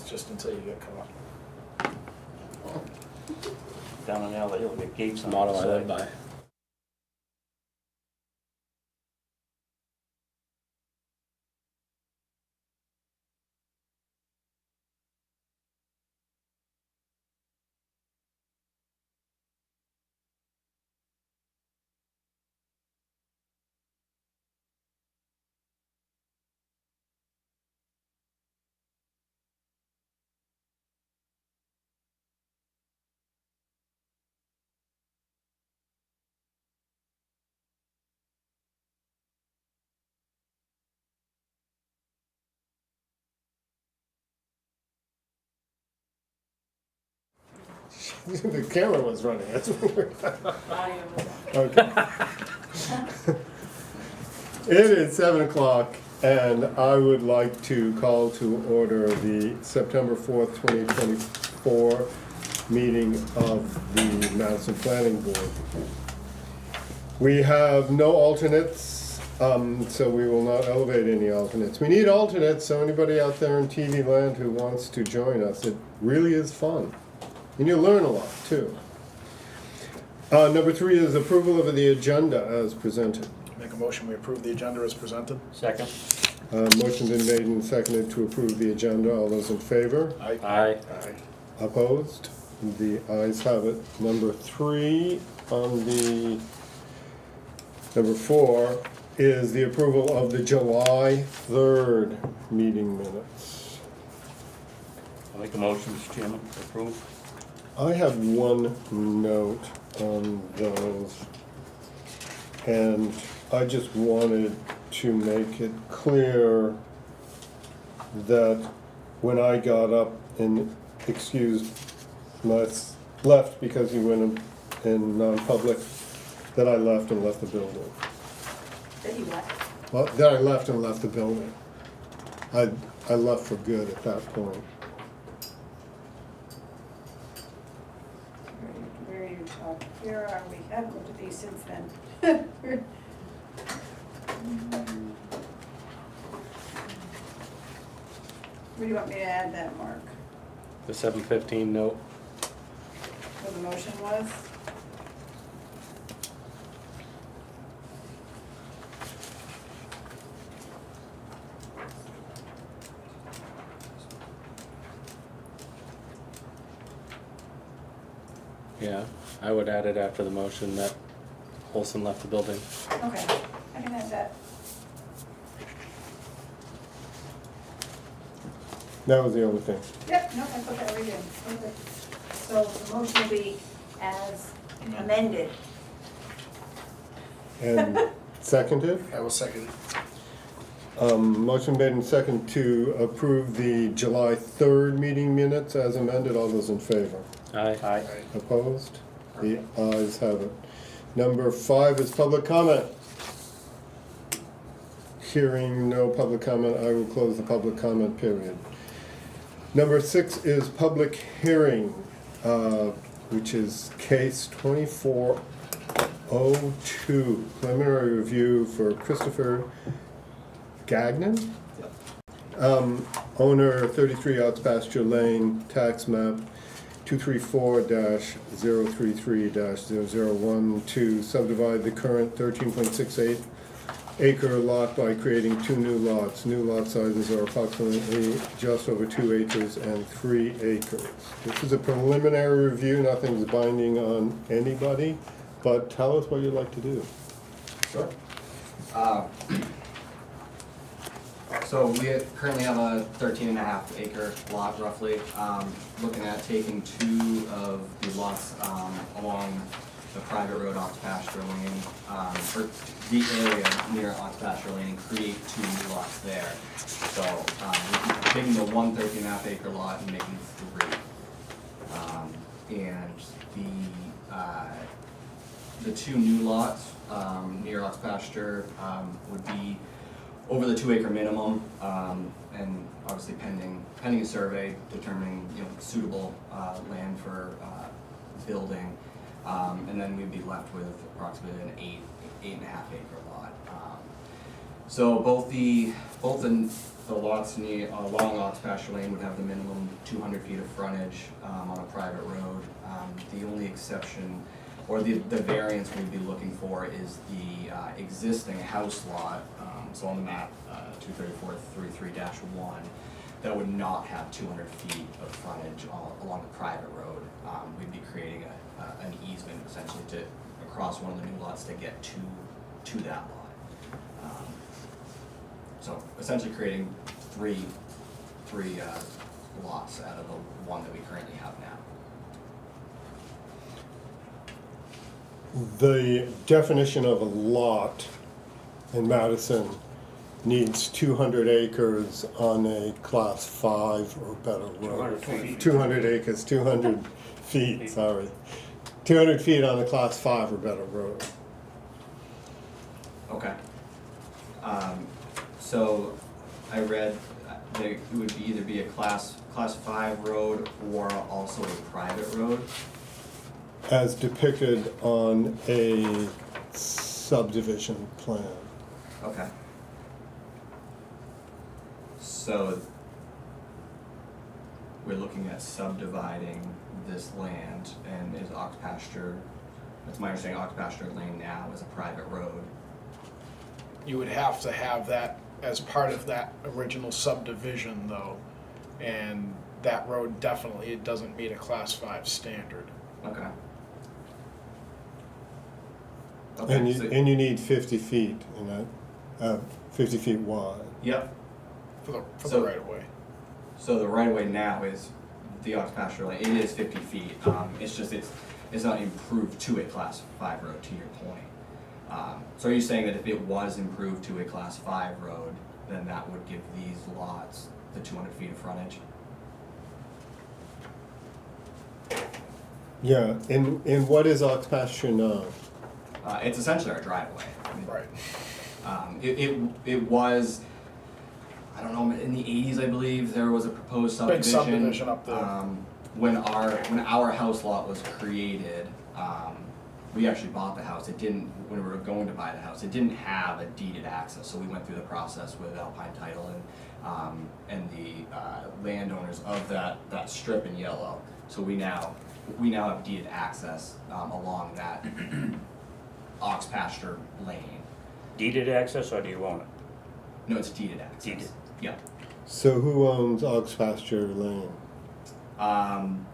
just until you get caught. Down on the alley, you'll get gates on Motto the I side. live by. The camera was running, that's weird. Audio was on. Okay. It is 7 o'clock, and I would like to call to order the September 4th, 2024 meeting of the Madison Planning Board. We have no alternates, so we will not elevate any alternates. We need alternates, so anybody out there in TV land who wants to join us, it really is fun. And you learn a lot, too. Number 3 is approval of the agenda as presented. Make a motion, we approve the agenda as presented. Second. Motion been made and seconded to approve the agenda. All those in favor? Aye. Aye. Opposed? The ayes have it. Number 3 on the, number 4 is the approval of the July 3rd meeting minutes. I'll make a motion, Mr. Chairman, to approve. I have one note on those, and I just wanted to make it clear that when I got up and excused left because he went in non-public, that I left and left the building. Did you what? Well, that I left and left the building. I left for good at that point. Where are you talking? Where are we? I haven't looked at these since then. Where do you want me to add that, Mark? The 7:15 note. What the motion was? Yeah, I would add it after the motion that Olson left the building. Okay, I can add that. That was the only thing. Yep, no, I put that right in. Okay. So the motion will be as amended. And seconded? I will second. Motion made and second to approve the July 3rd meeting minutes as amended. All those in favor? Aye. Aye. Opposed? The ayes have it. Number 5 is public comment. Hearing no public comment, I will close the public comment period. Number 6 is public hearing, which is case 2402, preliminary review for Christopher Gagnon? Owner 33 Outs Pasture Lane, tax map 234-033-001 to subdivide the current 13.68 acre lot by creating 2 new lots. New lot sizes are approximately just over 2 acres and 3 acres. This is a preliminary review, nothing's binding on anybody, but tell us what you'd like to do. Sure. So we currently have a 13.5 acre lot roughly. Looking at taking 2 of the lots along the private road off Pasture Lane, or the area near off Pasture Lane, and create 2 new lots there. So we're taking the 1 13.5 acre lot and making 3. And the 2 new lots near off Pasture would be over the 2 acre minimum, and obviously pending a survey determining suitable land for building, and then we'd be left with approximately an 8.5 acre lot. So both the lots along Ox Pasture Lane would have the minimum 200 feet of frontage on a private road. The only exception, or the variance we'd be looking for is the existing house lot, so on the map, 234-33-1, that would not have 200 feet of frontage along the private road. We'd be creating an easement essentially across one of the new lots to get to that lot. So essentially creating three lots out of the one that we currently have now. The definition of a lot in Madison needs 200 acres on a class 5 or better road. 200 feet. 200 acres, 200 feet, sorry. 200 feet on a class 5 or better road. Okay. So I read that it would either be a class 5 road or also a private road. As depicted on a subdivision plan. Okay. So we're looking at subdividing this land, and is Ox Pasture, that's my understanding, Ox Pasture Lane now is a private road. You would have to have that as part of that original subdivision though, and that road definitely, it doesn't meet a class 5 standard. Okay. And so- you need 50 feet in that, 50 feet wide. Yep. For the So- right of way. So the right of way now is the Ox Pasture Lane, it is 50 feet, it's just, it's not improved to a class 5 road, to your point. So are you saying that if it was improved to a class 5 road, then that would give these lots the 200 feet of frontage? Yeah, and what is Ox Pasture now? It's essentially our driveway. I mean, Right. it was, I don't know, in the 80s, I believe, there was a proposed Big subdivision. subdivision up there. When our house lot was created, we actually bought the house. It didn't, when we were going to buy the house, it didn't have a deeded access, so we went through the process with Alpine Title and the landowners of that strip in yellow. So we now have deeded access along that Ox Pasture Lane. Deeded access, or do you own it? No, it's deeded access. Deeded. Yeah. So who owns Ox Pasture Lane?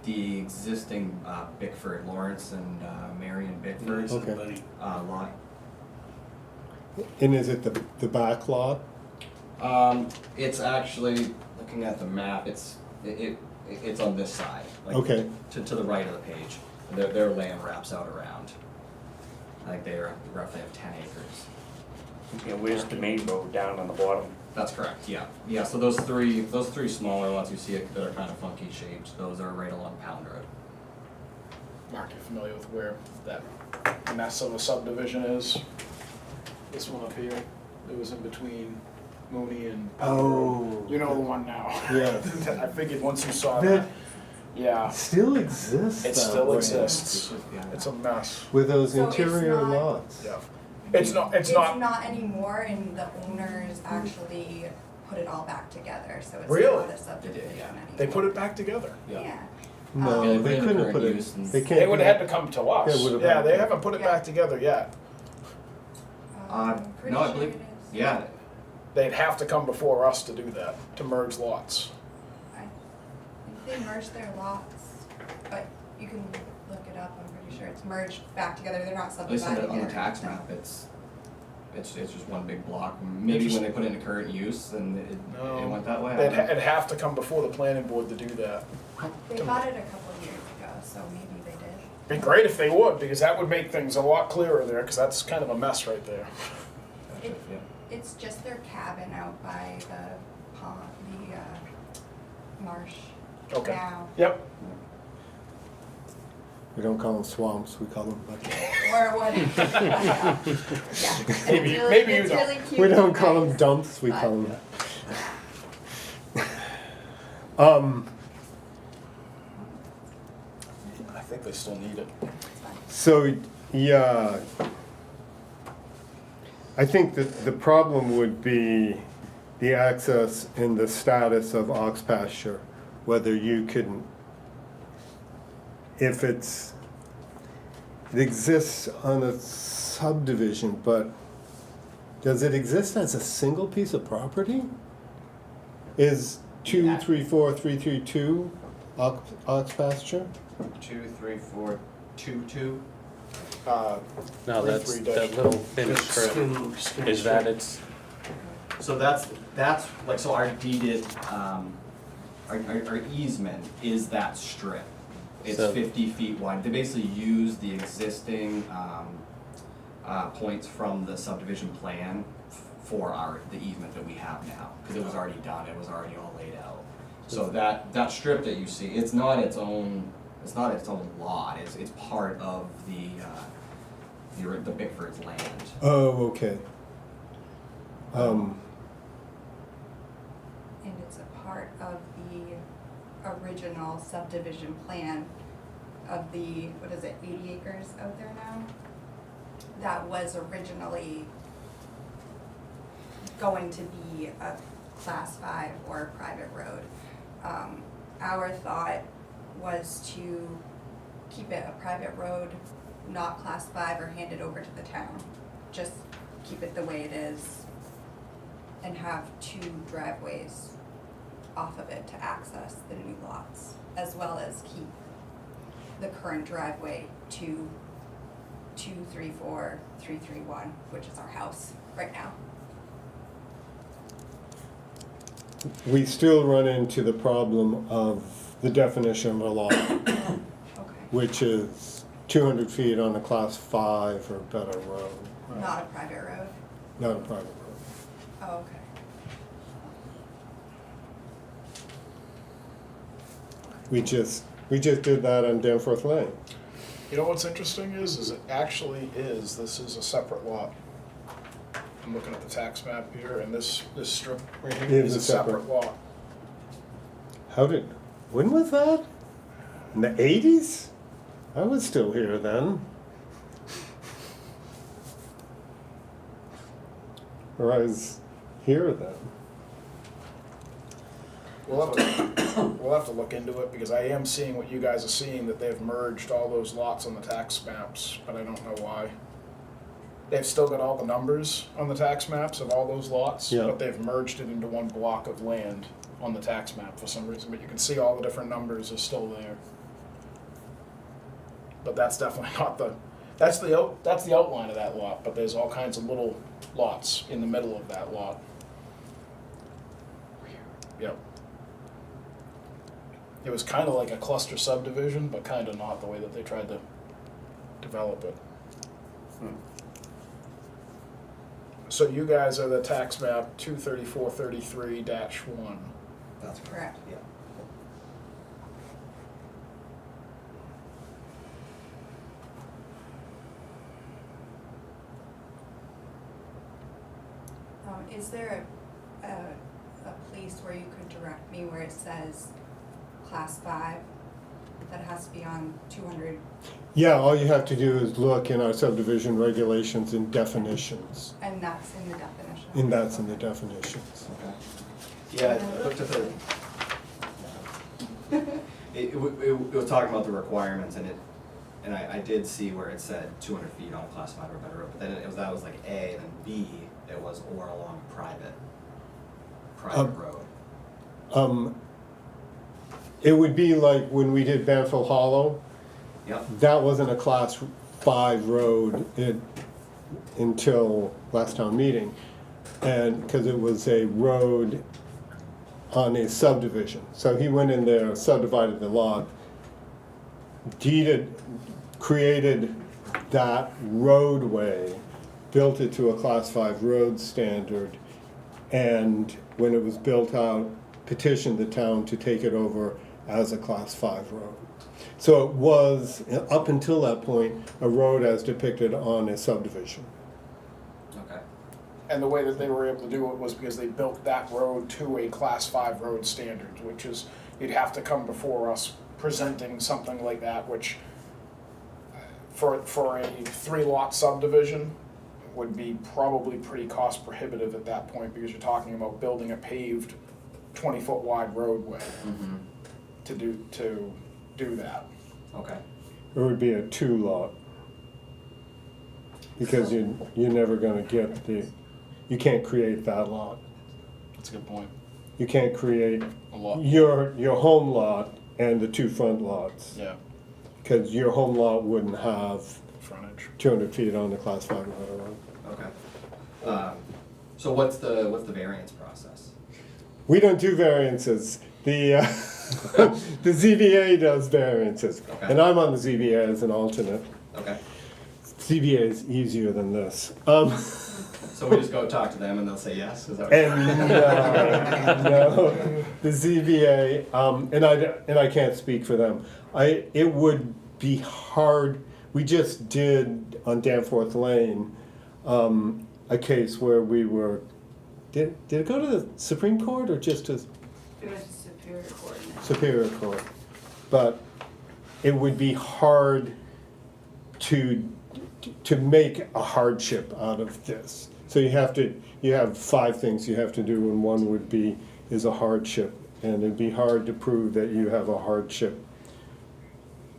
The existing Bickford, Lawrence and Marion Bickford Okay. lot. And is it the back lot? It's actually, looking at the map, it's on this side. Like Okay. To the right of the page. Their land wraps out around. I think they roughly have 10 acres. Yeah, where's the main road down on the bottom? That's correct, yeah. Yeah, so those three smaller lots you see that are kind of funky shaped, those are right along Pound Road. Mark, you familiar with where that mess of a subdivision is? This one up here, it was in between Mooney and. Oh. You know the one now. Yeah. I figured once you saw That- that, yeah, Still exists. it that still way. exists. Yeah. It's a mess, With those So it's interior not- lots. yeah. It's not, it's not, anymore, and the owners actually put it all back together, so it's Really? not a subdivision yeah. anymore. they put it back together. Yeah. No, Yeah, they in couldn't current put it, use and- they can't. They would have had to come to us. They would've Yeah, had they to. haven't put it Yeah. back together yet. Pretty No, I sure believe, it is. yeah, They'd have to come before us to do that, to merge lots. I think they merged their lots, but you can look it up, I'm pretty sure it's merged back together, they're not at least subdividing on it the or tax anything. map, it's just one big block. Maybe when they put it into current use and it No. went that way. I They'd don't know. it'd have to come before the planning board to do that. They bought it a couple years ago, so maybe they did. Be great if they would, because that would make things a lot clearer there, because that's kind of a mess right there. Gotcha, yeah. It's just their cabin out by the pond, the marsh Okay. now. Yep. We don't call them swamps, we call them buckets. Or what? Yeah. Maybe- It's really- maybe you it's don't. really cute We don't and call them nice, dumps, we but- call them. I think they still need it. It's fine. So, yeah. I think that the problem would be the access and the status of ox pasture, whether you can, if it exists on a subdivision, but does it exist as a single piece of property? Is 234,332 ox pasture? 23422. No, that's, that little thin strip, is that it's, So that's like, so our deeded, our easement is that strip. It's So- 50 feet wide. They basically use the existing points from the subdivision plan for the easement that we have now, because it was already done, it was already all laid out. So that strip that you see, it's not its own lot, it's part of the Bickford's land. Oh, okay. And it's a part of the original subdivision plan of the, 80 acres out there now? That was originally going to be a class 5 or a private road. Our thought was to keep it a private road, not class 5 or hand it over to the town. Just keep it the way it is and have 2 driveways off of it to access the new lots, as well as keep the current driveway to 234,331, which is our house right now. We still run into the problem of the definition of a lot, Okay. which is 200 feet on a class 5 or better road, Not a private road? not a private road. Oh, okay. We just did that on Danforth Lane. You know what's interesting is it actually is, this is a separate lot. I'm looking at the tax map here, and this strip right here is a separate lot. When was that? In the 80s? I was still here then. Or I was here then. We'll have to look into it, because I am seeing what you guys are seeing, that they've merged all those lots on the tax maps, but I don't know why. They've still got all the numbers on the tax maps of all those lots, Yeah. but they've merged it into one block of land on the tax map for some reason, but you can see all the different numbers are still there. But that's definitely not that's the outline of that lot, but there's all kinds of little lots in the middle of that lot. Yep. It was kind of like a cluster subdivision, but kind of not the way that they tried to develop it. So you guys are the tax map 23433-1. That's Correct. Yeah. Is there a place where you could direct me where it says class 5? That has to be on 200, Yeah, all you have to do is look in our subdivision regulations and definitions. and that's in the definition? And that's in the definitions. Okay. Yeah, I looked at it was talking about the requirements, and I did see where it said 200 feet on a class 5 or better road, but then that was like A, and then B, it was or along private road. It would be like when we did Banfield Hollow, Yep. that wasn't a class 5 road until last town meeting. And, because it was a road on a subdivision. So he went in there, subdivided the lot, created that roadway, built it to a class 5 road standard, and when it was built out, petitioned the town to take it over as a class 5 road. So it was, up until that point, a road as depicted on a subdivision. Okay. And the way that they were able to do it was because they built that road to a class 5 road standard, which is, you'd have to come before us presenting something like that, which for a 3-lot subdivision, would be probably pretty cost prohibitive at that point, because you're talking about building a paved 20-foot wide roadway Mm-hmm. to do that. Okay. It would be a 2-lot. Because you're never gonna get you can't create that lot. That's a good point. You can't create A lot. your home lot and the 2 front lots. Yeah, Because your home lot wouldn't have frontage. 200 feet on the class 5 road. Okay. So what's the variance process? We don't do variances. The the ZBA does variances, Okay. and I'm on the ZBA as an alternate. Okay. ZBA is easier than this. So we just go talk to them and they'll say yes? Is that what And no, the ZBA, and I can't speak for them. It would be hard. We just did on Danforth Lane a case where we were. Did it go to the Supreme Court or just to It was a Superior Court. Superior Court? But it would be hard to make a hardship out of this. So you have 5 things you have to do, and one is a hardship, and it'd be hard to prove that you have a hardship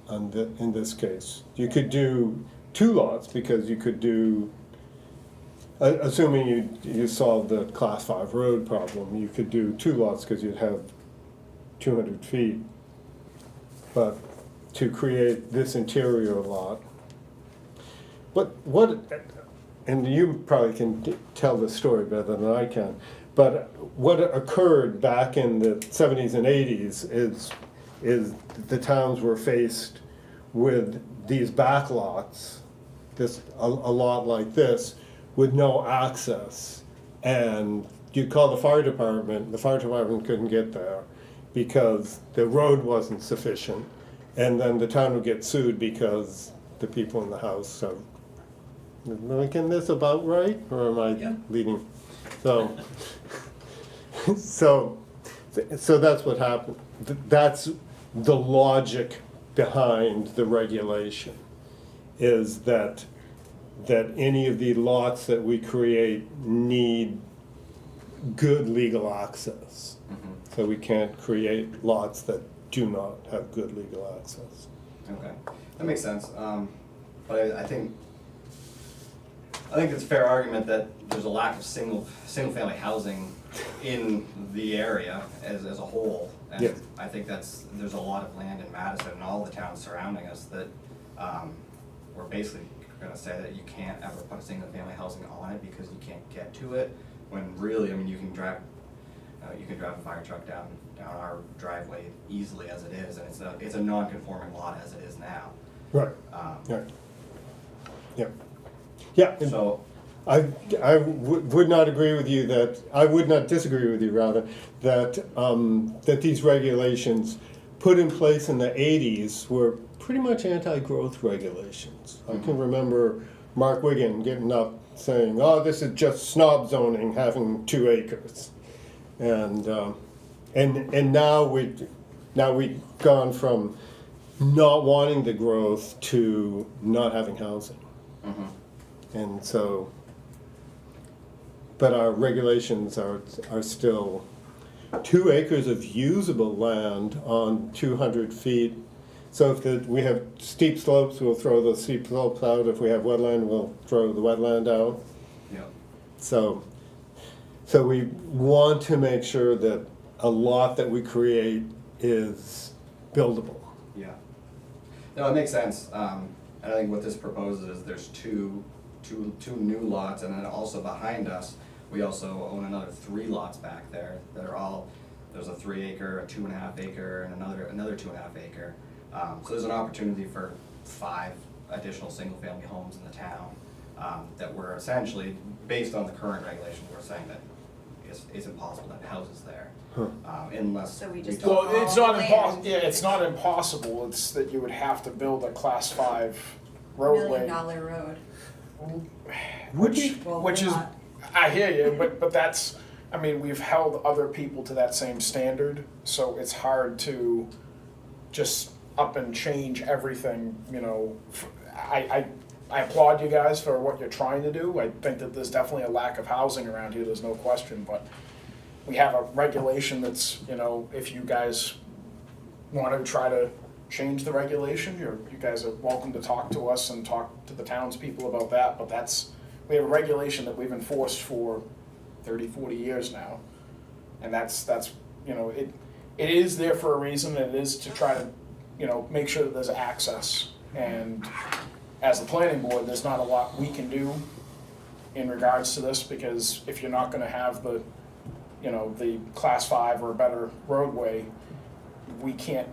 in this case. You could do 2 lots, because you could do, assuming you solve the class 5 road problem, you could do 2 lots because you'd have 200 feet. But to create this interior lot, what, and you probably can tell the story better than I can, but what occurred back in the 70s and 80s is the towns were faced with these back lots, a lot like this, with no access. And you'd call the fire department couldn't get there because the road wasn't sufficient. And then the town would get sued because the people in the house are, am I getting this about right, or am I leading? So, so that's what happened. That's the logic behind the regulation, is that any of the lots that we create need good legal access. Mm-hmm. So we can't create lots that do not have good legal access. Okay, that makes sense. But I think it's a fair argument that there's a lack of single-family housing in the area as a whole. And Yeah. I think there's a lot of land in Madison and all the towns surrounding us that we're basically gonna say that you can't ever put a single-family housing on it because you can't get to it, when really, I mean, you can drive a fire truck down our driveway easily as it is, and it's a non-conforming lot as it is now. Right. Right. Yeah. Yeah. and So, I would not agree with you that, I would not disagree with you rather, that these regulations put in place in the 80s were pretty much anti-growth regulations. I can remember Mark Wiggin getting up saying, oh, this is just snob zoning, having 2 acres. And now we've gone from not wanting the growth to not having housing. mm-hmm. And so, but our regulations are still 2 acres of usable land on 200 feet. So if we have steep slopes, we'll throw the steep slopes out. If we have wetland, we'll throw the wetland out. Yeah. So we want to make sure that a lot that we create is buildable. Yeah. No, it makes sense. And I think what this proposes is there's two new lots, and then also behind us, we also own another 3 lots back there that are all, there's a 3 acre, a 2.5 acre, and another 2.5 acre. So there's an opportunity for 5 additional single-family homes in the town that we're essentially, based on the current regulation, we're saying that it's impossible to have houses there. Unless So we just talk- don't- Well, it's not Land. impossible. Yeah, it's not impossible. It's that you would have to build a class 5 roadway. $1 million road. Which, Well, which we're is, not. I hear you, but that's, I mean, we've held other people to that same standard, so it's hard to just up and change everything, you know. I I applaud you guys for what you're trying to do. I think that there's definitely a lack of housing around here, there's no question, but we have a regulation that's, you know, if you guys want to try to change the regulation, you guys are welcome to talk to us and talk to the townspeople about that, but we have a regulation that we've enforced for 30, 40 years now. And that's, you know, it is there for a reason, and it is to try to, you know, make sure that there's access. And as the planning board, there's not a lot we can do in regards to this, because if you're not gonna have the, you know, the class 5 or a better roadway, we can't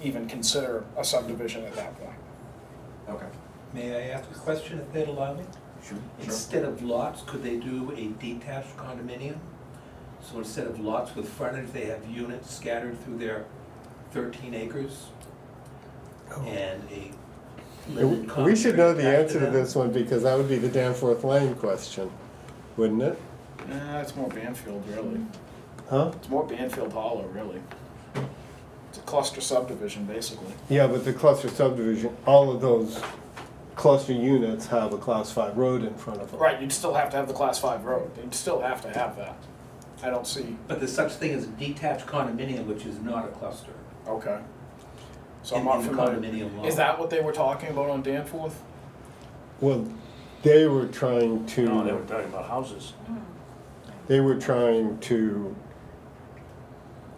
even consider a subdivision at that point. Okay. May I ask a question if they'd allow me? Sure. Instead of lots, could they do a detached condominium? So instead of lots with frontage, they have units scattered through their 13 acres? And a limited We should know the contract answer to them? this one, because that would be the Danforth Lane question, wouldn't it? It's more Banfield, really. Huh? It's more Banfield Hollow, really. It's a cluster subdivision, basically. Yeah, but the cluster subdivision, all of those cluster units have a class 5 road in front of them. Right, you'd still have to have the class 5 road. You'd still have to have that. I don't see, But there's such thing as a detached condominium, which is not a cluster. okay. So I'm in- not in familiar. condominium law. Is that what they were talking about on Danforth? Well, they were trying No, they were to, talking about houses,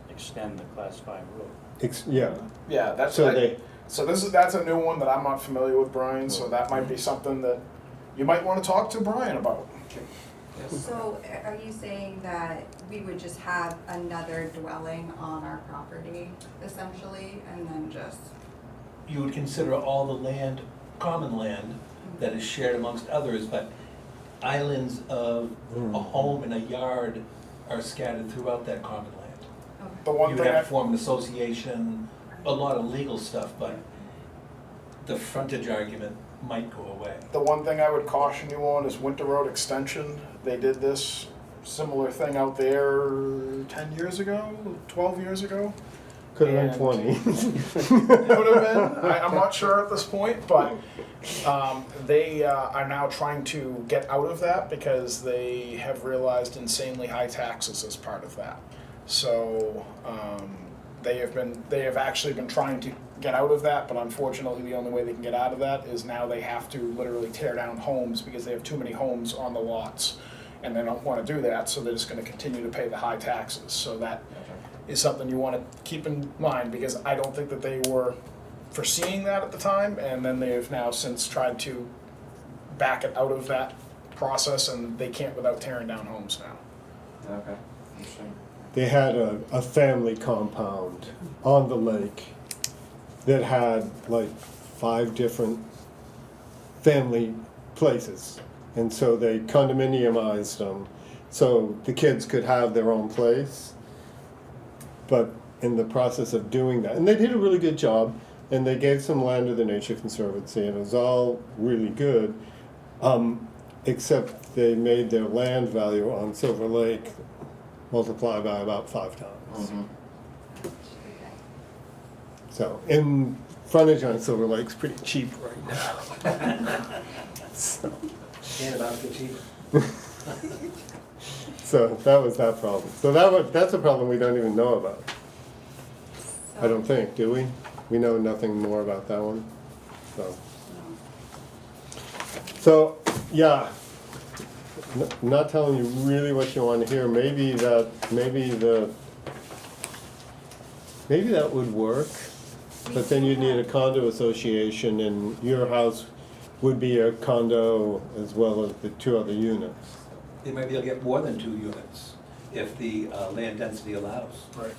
extend the class 5 road. yeah, Yeah, that's, so they, so that's a new one that I'm not familiar with, Brian, so that might be something that you might wanna talk to Brian about. So are you saying that we would just have another dwelling on our property essentially, and then just, You would consider all the land, common land, that is shared amongst others, but islands of a home and a yard are scattered throughout that common land. okay. The one You thing would I, have to form an association, a lot of legal stuff, but the frontage argument might go away. the one thing I would caution you on is Winter Road Extension. They did this similar thing out there 10 years ago, 12 years ago. could have been And- 20. It would have been, I'm not sure at this point, but they are now trying to get out of that because they have realized insanely high taxes as part of that. So they have actually been trying to get out of that, but unfortunately the only way they can get out of that is now they have to literally tear down homes because they have too many homes on the lots. And they don't want to do that, so they're just going to continue to pay the high taxes. So that is something you want to keep in mind, because I don't think that they were foreseeing that at the time, and then they have now since tried to back it out of that process, and they can't without tearing down homes now. Okay. Interesting. They had a family compound on the lake that had like 5 different family places. And so they condominiumized them, so the kids could have their own place. But in the process of doing that, and they did a really good job, and they gave some land to the Nature Conservancy, and it was all really good, except they made their land value on Silver Lake multiply by about 5 times. So, and frontage on Silver Lake's pretty cheap right now. So. And about the cheap. So that was that problem. So that's a problem we don't even know about. I don't think, do we? We know nothing more about that one. So yeah, not telling you really what you want to hear. Maybe that would work, but then you'd need a condo association, and your house would be a condo as well as the 2 other units. They might be able to get more than 2 units if the land density allows. Right.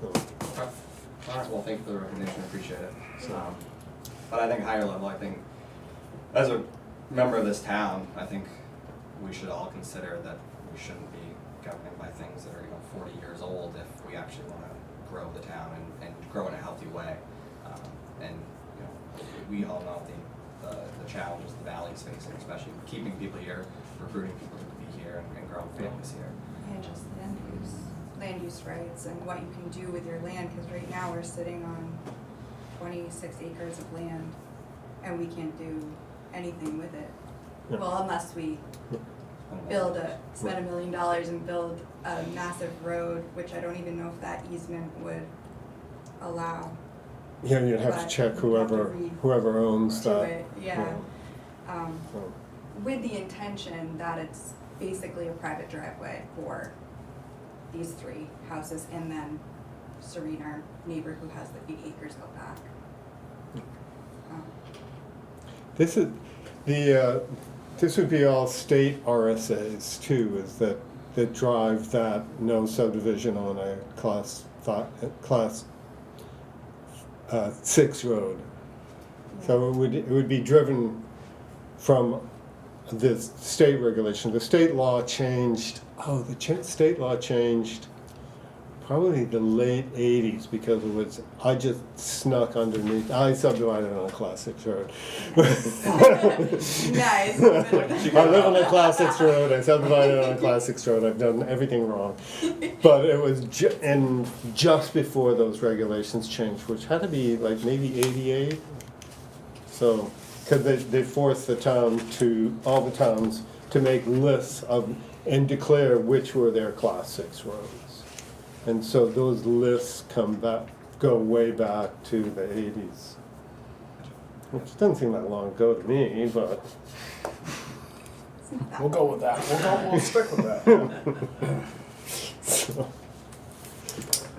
All right, well, thank you for the recognition, I appreciate it. But I think higher level, I think, as a member of this town, I think we should all consider that we shouldn't be governing by things that are, 40 years old if we actually want to grow the town and grow in a healthy way. And, we all know the challenges the valley's facing, especially keeping people here, recruiting people to be here and growing families here. And just land use rights and what you can do with your land, because right now we're sitting on 26 acres of land and we can't do anything with it. Yeah. Well, unless we spend $1 million and build a massive road, which I don't even know if that easement would allow Yeah, you'd have to But check we'd have to whoever owns to that. it, yeah. So, With the intention that it's basically a private driveway for these 3 houses, and then Serena, our neighbor who has the 8 acres out back. This is, this would be all state RSAs too, is that drive that no subdivision on a class 6 road. So it would be driven from the state regulation. The state law changed, state law changed probably the late 80s because it was, I just snuck underneath, I subdivided on a class 6 road. Nice. I live on a class 6 road, I subdivided on a class 6 road, I've done everything wrong. But it was just before those regulations changed, which had to be like maybe 88. So, because they forced all the towns to make lists of, and declare which were their class 6 roads. And so those lists go way back to the 80s. Which doesn't seem that long ago to me, but. We'll go with that. We'll stick with that. So,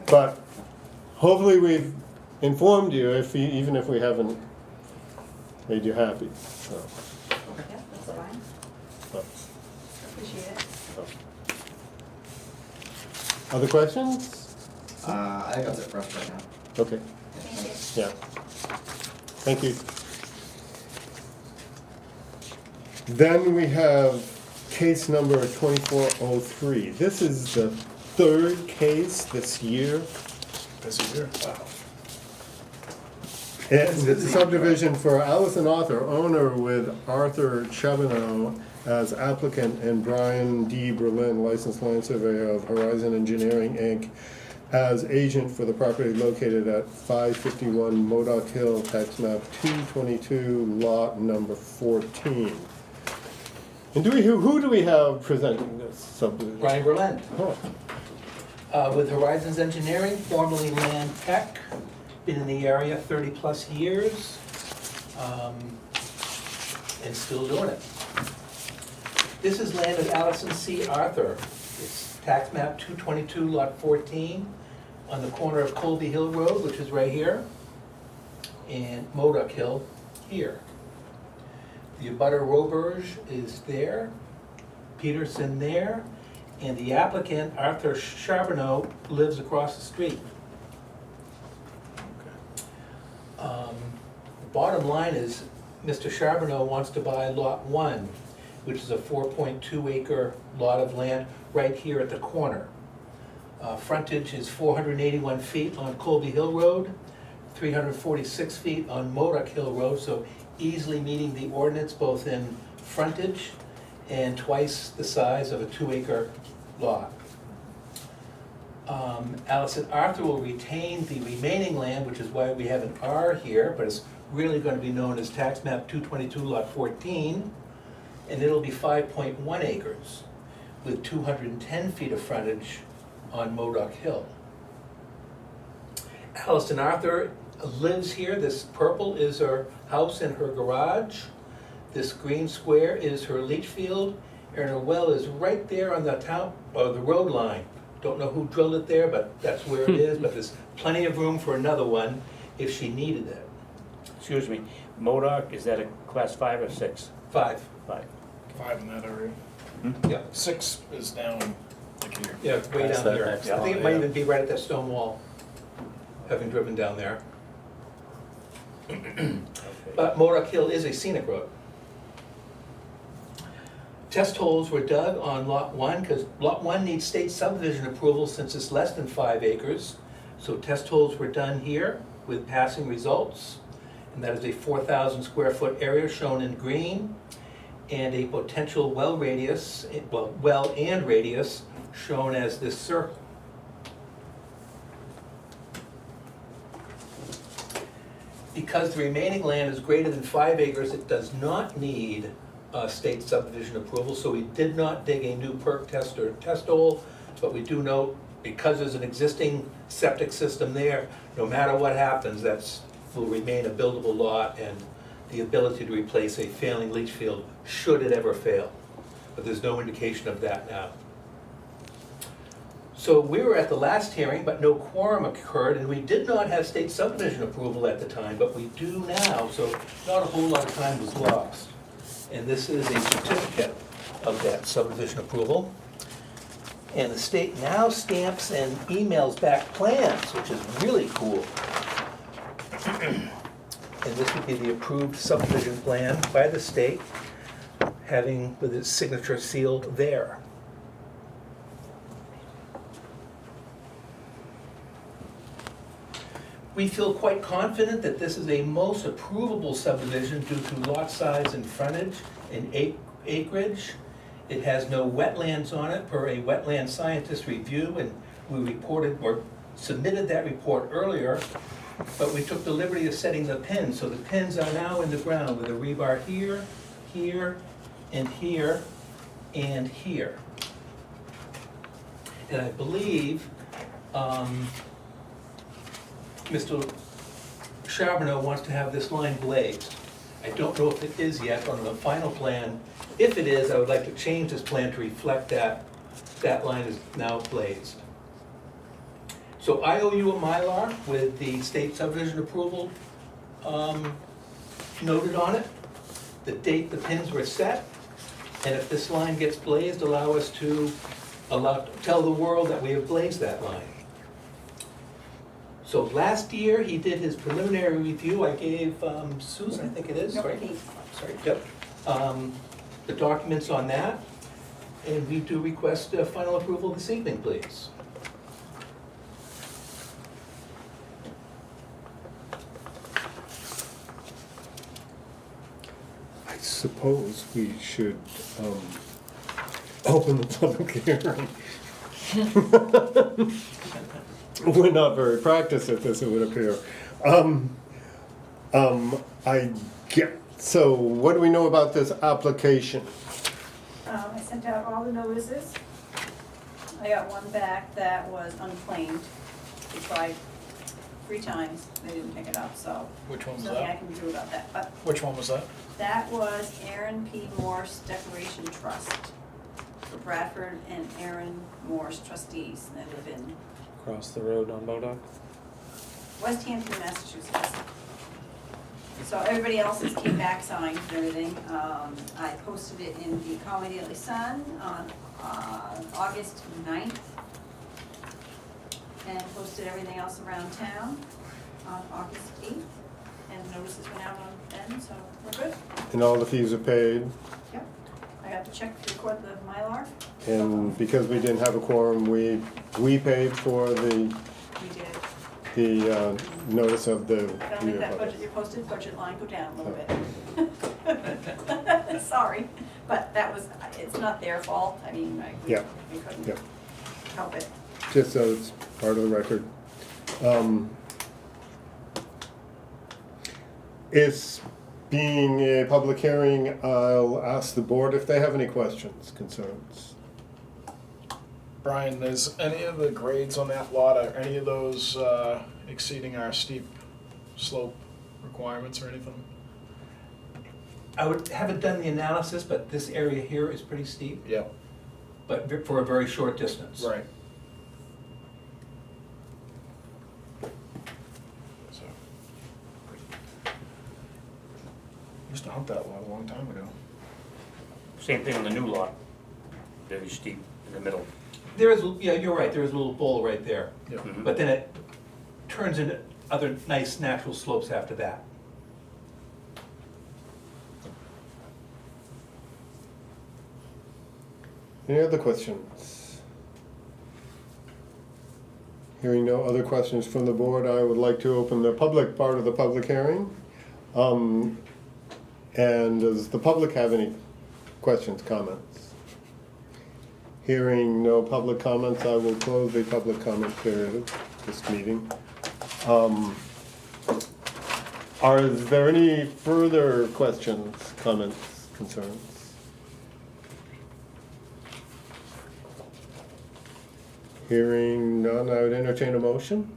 but hopefully we've informed you, even if we haven't made you happy. So, Yeah, that's fine. but, Appreciate it. other questions? I think that's it for us right now. Okay, Thank you. yeah. Thank you. Then we have case number 2403. This is the 3rd case this year. This year, wow. It's a subdivision for Allison Arthur, owner with Arthur Charbonneau as applicant, and Brian D. Berlin, licensed land surveyor of Horizon Engineering, Inc., as agent for the property located at 551 Modoc Hill, tax map 222, lot number 14. And who do we have presenting this subdivision? Brian Berlin, Oh, with Horizons Engineering, formerly Land Tech, been in the area 30-plus years, and still doing it. This is land of Allison C. Arthur. It's tax map 222, lot 14, on the corner of Colby Hill Road, which is right here, and Modoc Hill here. The abutter Roberge is there, Peterson there, and the applicant, Arthur Charbonneau, lives across the street. The bottom line is, Mr. Charbonneau wants to buy lot 1, which is a 4.2 acre lot of land right here at the corner. Frontage is 481 feet on Colby Hill Road, 346 feet on Modoc Hill Road, so easily meeting the ordinance both in frontage and twice the size of a 2 acre lot. Allison Arthur will retain the remaining land, which is why we have an R here, but it's really going to be known as tax map 222 lot 14, and it'll be 5.1 acres with 210 feet of frontage on Modoc Hill. Allison Arthur lives here. This purple is her house and her garage. This green square is her leach field, and her well is right there on the the road line. Don't know who drilled it there, but that's where it is, but there's plenty of room for another one if she needed it. Excuse me, Modoc, is that a class 5 or 6? 5. 5 in that area. Yeah. 6 is down like here. Yeah, it's way That's down that here. next I think it lot, might yeah. even be right at that stone wall, having driven down there. But Modoc Hill is a scenic road. Test holes were dug on lot 1, because lot 1 needs state subdivision approval since it's less than 5 acres. So test holes were done here with passing results. And that is a 4,000 square foot area shown in green, and a potential well radius, well and radius shown as this circle. because the remaining land is greater than 5 acres, it does not need state subdivision approval, so we did not dig a new perk test or test hole, but we do note, because there's an existing septic system there, no matter what happens, that's, will remain a buildable lot and the ability to replace a failing leach field should it ever fail. But there's no indication of that now. So we were at the last hearing, but no quorum occurred, and we did not have state subdivision approval at the time, but we do now, so not a whole lot of time was lost. And this is a certificate of that subdivision approval. And the state now stamps and emails back plans, which is really cool. And this would be the approved subdivision plan by the state, having with its signature sealed there. We feel quite confident that this is a most approvable subdivision due to lot size and frontage and acreage. It has no wetlands on it per a wetland scientist review, and we reported or submitted that report earlier, but we took the liberty of setting the pins. So the pins are now in the ground with a rebar here, here, and here, and here. And I believe Mr. Charbonneau wants to have this line blazed. I don't know if it is yet on the final plan. If it is, I would like to change this plan to reflect that that line is now blazed. So I owe you a Mylar with the state subdivision approval noted on it, the date the pins were set, and if this line gets blazed, allow us to tell the world that we have blazed that line. So last year, he did his preliminary review. I gave Susan, I think it is, right? Sorry, yep. The documents on that, and we do request final approval this evening, please. I suppose we should open the public hearing. We're not very practiced at this, it would appear. So what do we know about this application? I sent out all the notices. I got one back that was unclaimed. We tried 3 times, they didn't pick it up, so Which one there's was nothing I that? can do about that. But Which one was that? that was Aaron P. Morse Declaration Trust for Bradford and Aaron Morse trustees, and they live in Across the road on Modoc. West Hampton, Massachusetts. So everybody else's came back signed and everything. I posted it in the Colony Daily Sun on August 9th. And posted everything else around town on August 8th. And notices went out on then, so we're good. And all the fees are paid, Yep. I got the check to record the Mylar. and because we didn't have a quorum, we paid for We did. the notice of the. Gotta make that budget, your posted budget line go down a little bit. Sorry, but that was, it's not their fault, I mean, Yeah. we couldn't Yeah. help it. Just so it's part of the record. It's being a public hearing, I'll ask the board if they have any questions, concerns. Brian, is any of the grades on that lot, are any of those exceeding our steep slope requirements or anything? I haven't done the analysis, but this area here is pretty steep, Yeah. but for a very short distance. Right. So, used to hunt that lot a long time ago. Same thing on the new lot, very steep in the middle. There is, yeah, you're right, there is a little bowl right there. Yeah. Mhm. But then it turns into other nice natural slopes after that. Any other questions? Hearing no other questions from the board, I would like to open the public part of the public hearing. And does the public have any questions, comments? Hearing no public comments, I will close the public comment period of this meeting. Are there any further questions, comments, concerns? Hearing none, I would entertain a motion.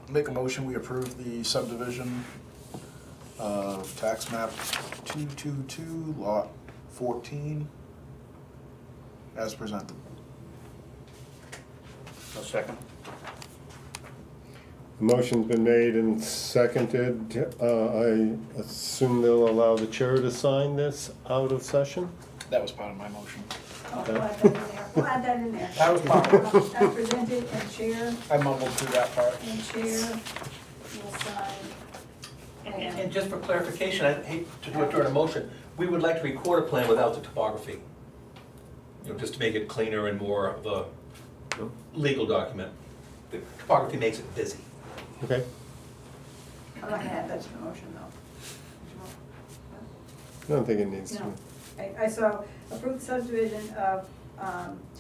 Make a motion, we approve the subdivision of tax map 222, lot 14, as presented. A second. The motion's been made and seconded. I assume they'll allow the chair to sign this out of session? That was part of my motion. Oh, we'll add that in there, we'll add that in there. That was part of it. As presented, and chair, I mumbled through that part. and chair will sign. And just for clarification, I hate to do it during a motion, we would like to record a plan without the topography. You know, just to make it cleaner and more of a legal document. The topography makes it busy. Okay. I'm not gonna add that to the motion, though. I don't think it needs to. No. I saw approved subdivision of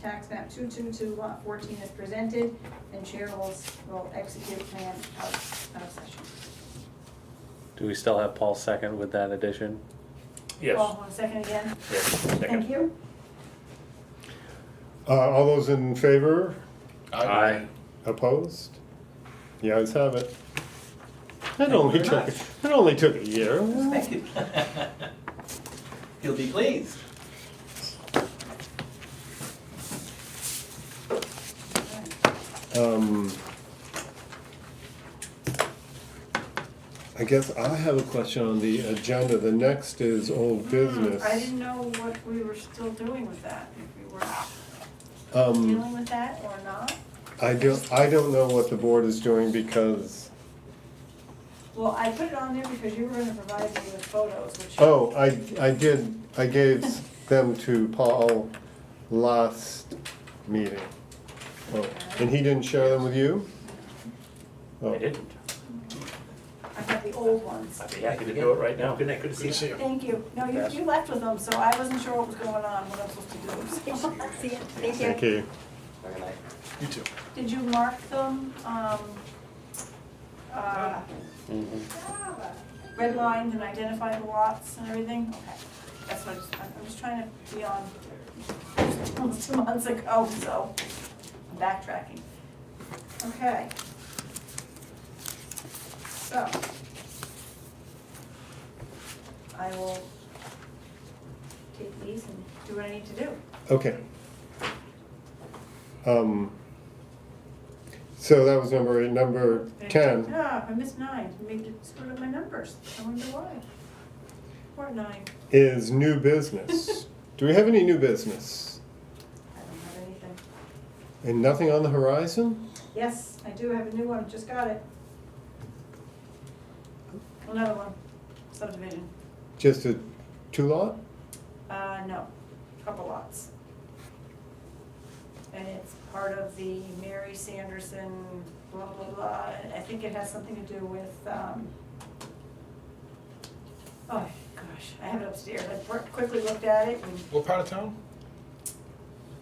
tax map 222, lot 14 is presented, and chair will execute plan out of session. Do we still have Paul second with that addition? Yes, Paul, want a second again? yes, Thank second. you. All those in favor? Aye. Opposed? The ayes have it. It only took a year. Thank you. You'll be pleased. I guess I have a question on the agenda. The next is old business. I didn't know what we were still doing with that, if we were Um, dealing with that or not. I don't know what the board is doing because, Well, I put it on there because you were gonna provide me with photos, which. oh, I gave them to Paul last meeting. Oh, and he didn't share them with you? Oh. I didn't. I have the old ones. I'd be happy to do it right now. Good night, good to Good to see see you. you. Thank you. No, you left with them, so I wasn't sure what was going on, what I was supposed to do. See you. Thank Thank you. you. You too. Did you mark them, redlined and identify the lots and everything? Okay. That's what, I'm just trying to be on, almost 2 months ago, so I'm backtracking. Okay. So, I will take these and do what I need to do. Okay. So that was number 8. Number 10 Ah, I missed 9, maybe it screwed up my numbers, I wonder why. Or 9, is new business. Do we have any new business? I don't have anything. And nothing on the horizon? Yes, I do have a new one, just got it. Another one, subdivision, Just a 2-lot? no, couple lots. And it's part of the Mary Sanderson, blah, blah, blah, I think it has something to do with, oh, gosh, I have it upstairs, I quickly looked at it, and What part of town?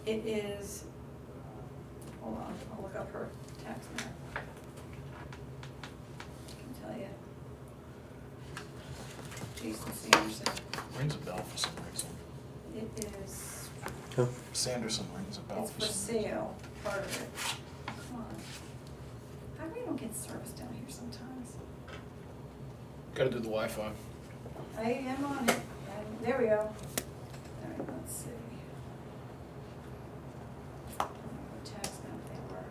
it is, hold on, I'll look up her tax map. I can tell you. Jason Sanderson, Rings a bell for some reason. it is, Sanderson rings a bell it's for for some reason. sale, part of it. Come on. How come you don't get service down here sometimes? Gotta do the Wi-Fi. I am on it, and there we go. All right, let's see. I don't know what tax map they were.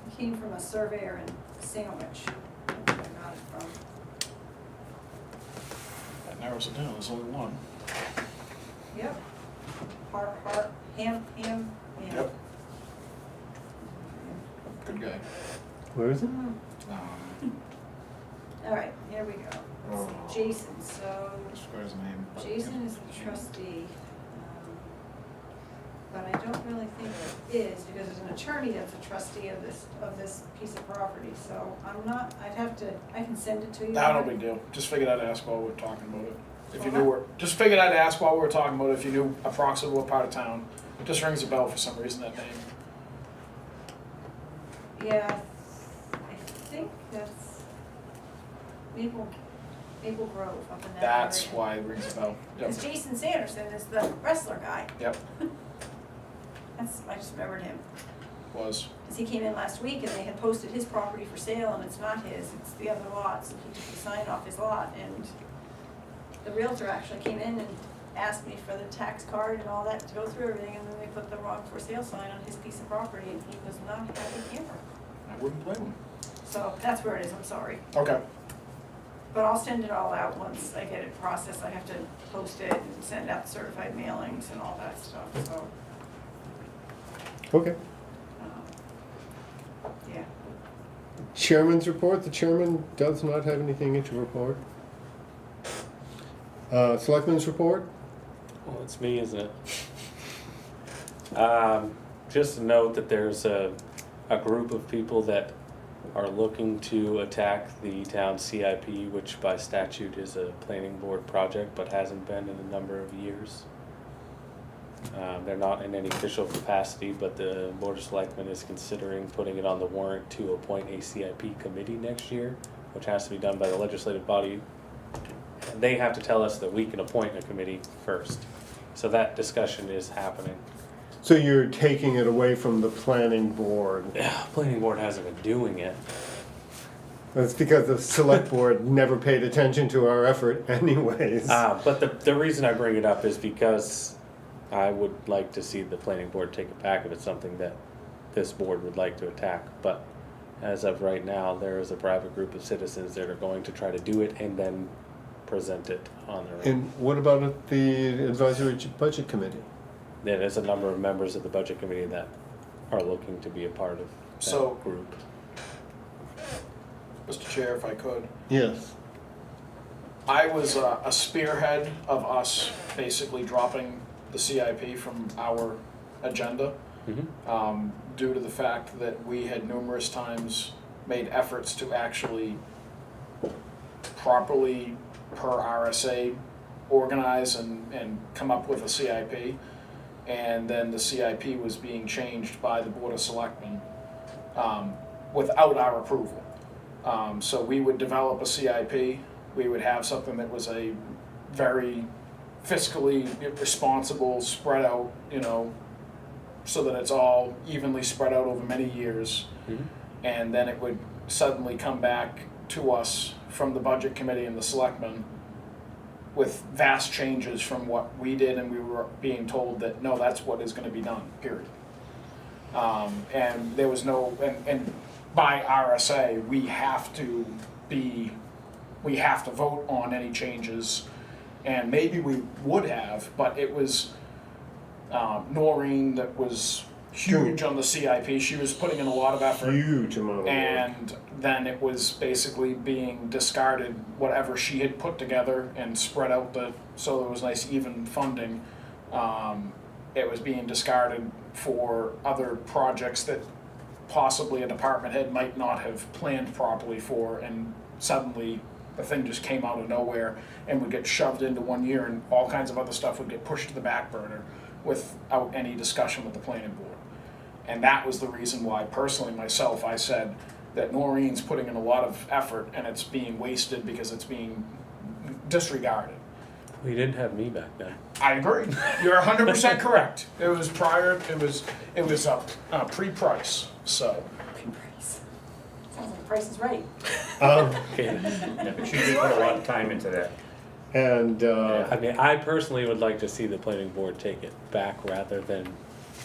It came from a surveyor in Sandwich, that's where I got it from. That narrows it down, there's only one. Yep. Ham. Yep. Good guy. Where is it? All right, here we go. Let's see, Jason, so I swear his name. Jason is the trustee. but I don't really think it is, because there's an attorney that's a trustee of this piece of property, so I'm not, I can send it to you. No big deal. Just figured I'd ask while we were talking about it. If you knew just figured I'd ask while we were talking about it, if you knew approximately what part of town. It just rings a bell for some reason, that name. Yeah, I think that's Maple Grove up in that area. That's why it rings a bell. Yep. Because Jason Sanderson is the wrestler guy. Yep, I just remembered him. was. Because he came in last week and they had posted his property for sale and it's not his, it's the other lot, so he took the sign off his lot, and the realtor actually came in and asked me for the tax card and all that to go through everything, and then they put the wrong for sale sign on his piece of property, and he was not happy camper. I wouldn't blame him. So that's where it is, I'm sorry. Okay. But I'll send it all out once I get it processed. I have to post it and send out certified mailings and all that stuff, so, Okay. yeah. Chairman's report, the chairman does not have anything to report. Selectmen's report? Well, it's me, isn't it? Just a note that there's a group of people that are looking to attack the town CIP, which by statute is a planning board project, but hasn't been in a number of years. They're not in any official capacity, but the Board of Selectmen is considering putting it on the warrant to appoint a CIP committee next year, which has to be done by the legislative body. They have to tell us that we can appoint a committee first. So that discussion is happening. So you're taking it away from the planning board? Yeah, planning board hasn't been doing it. That's because the select board never paid attention to our effort anyways. But the reason I bring it up is because I would like to see the planning board take it back if it's something that this board would like to attack. But as of right now, there is a private group of citizens that are going to try to do it and then present it on their own. And what about the advisory budget committee? There's a number of members of the budget committee that are looking to be a part of So- that group. Mr. Chair, if I could. Yes. I was a spearhead of us basically dropping the CIP from our agenda, due to the fact that we had numerous times made efforts to actually properly, per RSA, organize and come up with a CIP. And then the CIP was being changed by the Board of Selectmen without our approval. So we would develop a CIP, we would have something that was a very fiscally responsible, spread out, so that it's all evenly spread out over many years. And then it would suddenly come back to us from the Budget Committee and the Selectmen with vast changes from what we did, and we were being told that, no, that's what is gonna be done, period. And there was no, and by RSA, we have to vote on any changes, and maybe we would have, but it was Noreen that was huge on the CIP. She was putting in a lot of effort. Huge amount of work. And then it was basically being discarded, whatever she had put together and spread out so there was nice even funding. It was being discarded for other projects that possibly a department head might not have planned properly for, and suddenly the thing just came out of nowhere and would get shoved into 1 year, and all kinds of other stuff would get pushed to the back burner without any discussion with the planning board. And that was the reason why, personally, myself, I said that Noreen's putting in a lot of effort and it's being wasted because it's being disregarded. We didn't have me back then. I agree. You're 100% correct. It was prior, it was pre-price, so. Price. Sounds like Price is Right. Okay. Yeah, but she did put a lot of time into that. And I mean, I personally would like to see the planning board take it back rather than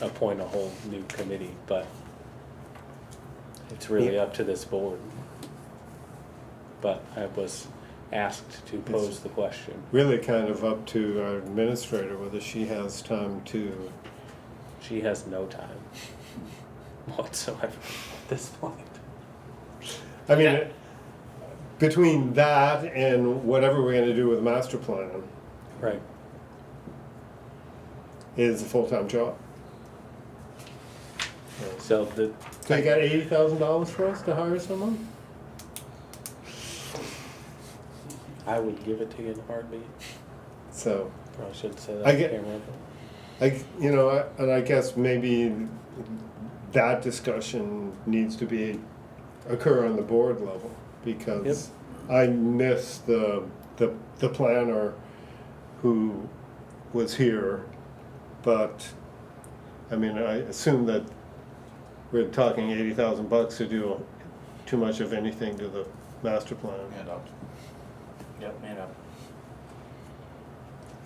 appoint a whole new committee, but it's really up to this board. But I was asked to pose the question. really kind of up to our administrator whether she has time to. She has no time whatsoever at this point. I mean, between that and whatever we're gonna do with the master plan Right. is a full-time job. So the, They got $80,000 for us to hire someone? I would give it to you in a heartbeat. So, Probably shouldn't say that I on get- camera. you know, and I guess maybe that discussion needs to occur on the board level, because I miss the planner who was here, but, I mean, I assume that we're talking $80,000 to do too much of anything to the master plan. Yep, man up.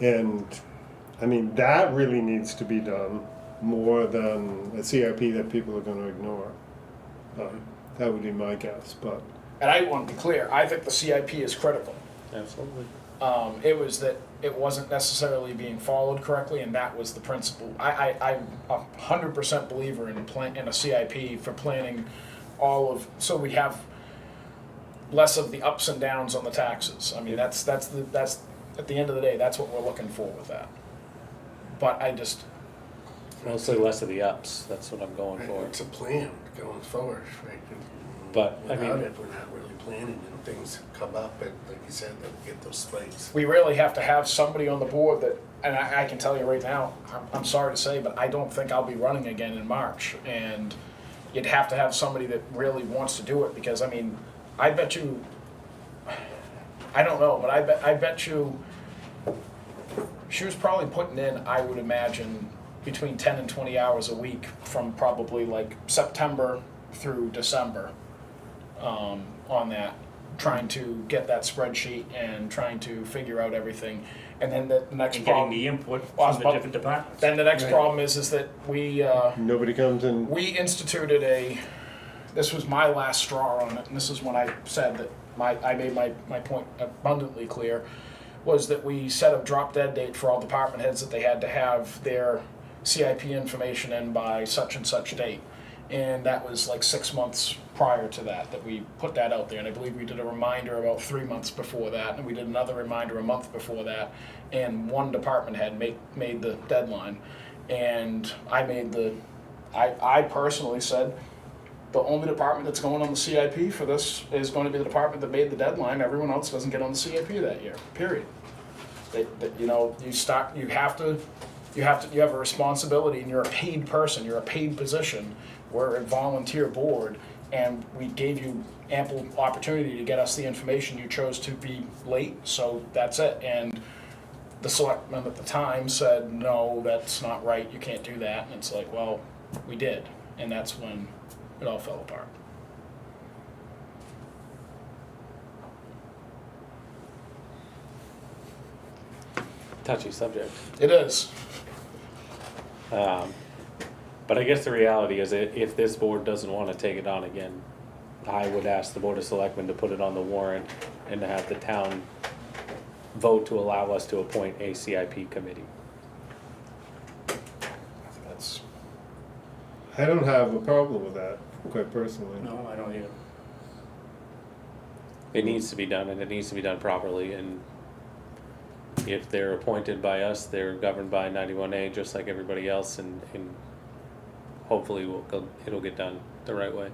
And, I mean, that really needs to be done more than a CIP that people are gonna ignore. That would be my guess, but, And I want to be clear, I think the CIP is critical. Absolutely. It was that it wasn't necessarily being followed correctly, and that was the principle. I'm 100% believer in a CIP for planning so we have less of the ups and downs on the taxes. I mean, that's at the end of the day, that's what we're looking for with that. But I just, Mostly less of the ups, that's what I'm going for. It's a plan going forward, right? But, I Without mean- it, we're not really planning, and things come up, and like you said, they'll get those spikes. we really have to have somebody on the board that, and I can tell you right now, I'm sorry to say, but I don't think I'll be running again in March. And you'd have to have somebody that really wants to do it, because, I mean, I bet you, I don't know, but I bet you, she was probably putting in, I would imagine, between 10 and 20 hours a week from probably like September through December, on that, trying to get that spreadsheet and trying to figure out everything. And then the next And getting problem, the input Well, from the different departments. then the next Right. problem is that we, nobody comes in. we instituted this was my last straw on it, and this is when I said that I made my point abundantly clear, was that we set a drop dead date for all department heads that they had to have their CIP information in by such and such date. And that was like 6 months prior to that we put that out there. And I believe we did a reminder about 3 months before that, and we did another reminder a month before that. And one department head made the deadline. And I personally said, the only department that's going on the CIP for this is going to be the department that made the deadline. Everyone else doesn't get on the CIP that year, period. You know, you have a responsibility, and you're a paid person, you're a paid position. We're a volunteer board, and we gave you ample opportunity to get us the information. You chose to be late, so that's it. And the selectmen at the time said, no, that's not right, you can't do that. And it's like, well, we did, and that's when it all fell apart. Touchy subject. It is. But I guess the reality is if this board doesn't want to take it on again, I would ask the Board of Selectmen to put it on the warrant and to have the town vote to allow us to appoint a CIP committee. That's, I don't have a problem with that, quite personally. No, I don't either. It needs to be done, and it needs to be done properly, and if they're appointed by us, they're governed by 91A, just like everybody else, and hopefully it'll get done the right way.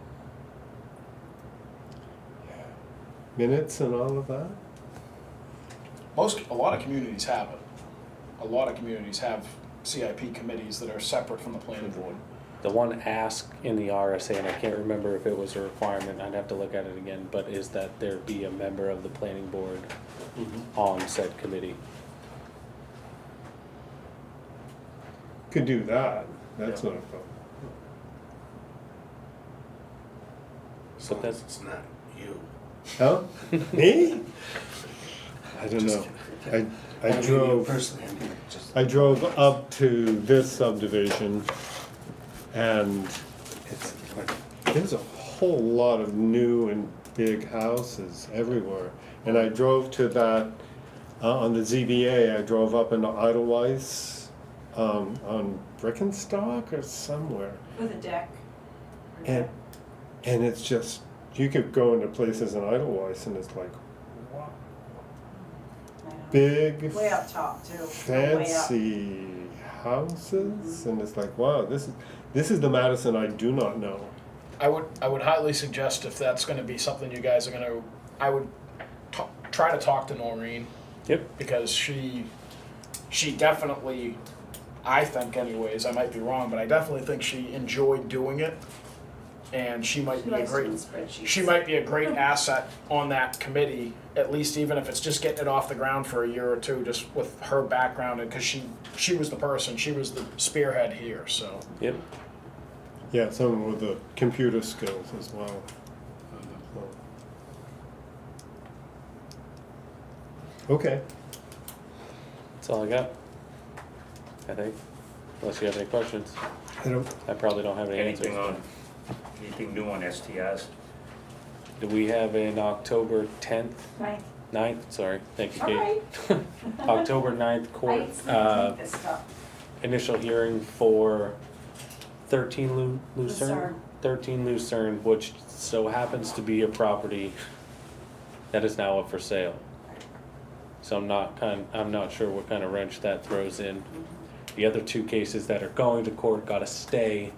Minutes and all of that? a lot of communities have it. A lot of communities have CIP committees that are separate from the planning board. The one ask in the RSA, and I can't remember if it was a requirement, I'd have to look at it again, but is that there be a member of the planning board on said committee. Could do that, that's not a problem. As But long that's- as it's not you. Huh? Me? I don't Just know. kidding. I mean, drove, personally, I mean, just. I drove up to this subdivision, and there's a whole lot of new and big houses everywhere. And I drove to that, on the ZBA, I drove up into Edelweiss, on Brickenstock or somewhere. With a deck. And it's just, you could go into places in Edelweiss and it's like, wow, big, Way up top too. Way up. fancy houses, and it's like, wow, This is the Madison I do not know. I would highly suggest if that's gonna be something you guys are gonna, I would try to talk to Noreen, Yep. because she definitely, I think anyways, I might be wrong, but I definitely think she enjoyed doing it. And she might She be a likes great, doing spreadsheets. she might be a great asset on that committee, at least even if it's just getting it off the ground for a year or two, just with her background, and because she was the person, she was the spearhead here, so. Yep. Yeah, someone with the computer skills as well. Okay. That's all I got. I think. Unless you have any questions. I don't, I probably don't have any Anything answers. on, anything new on STRs? Do we have an October 10th, Right. 9th? Sorry, thank you, All Kate. right. October 9th court, I this stuff. initial hearing for 13 Lucerne? Lucerne. 13 Lucerne, which so happens to be a property that is now up for sale. So I'm not sure what kind of wrench that throws in. The other two cases that are going to court got a stay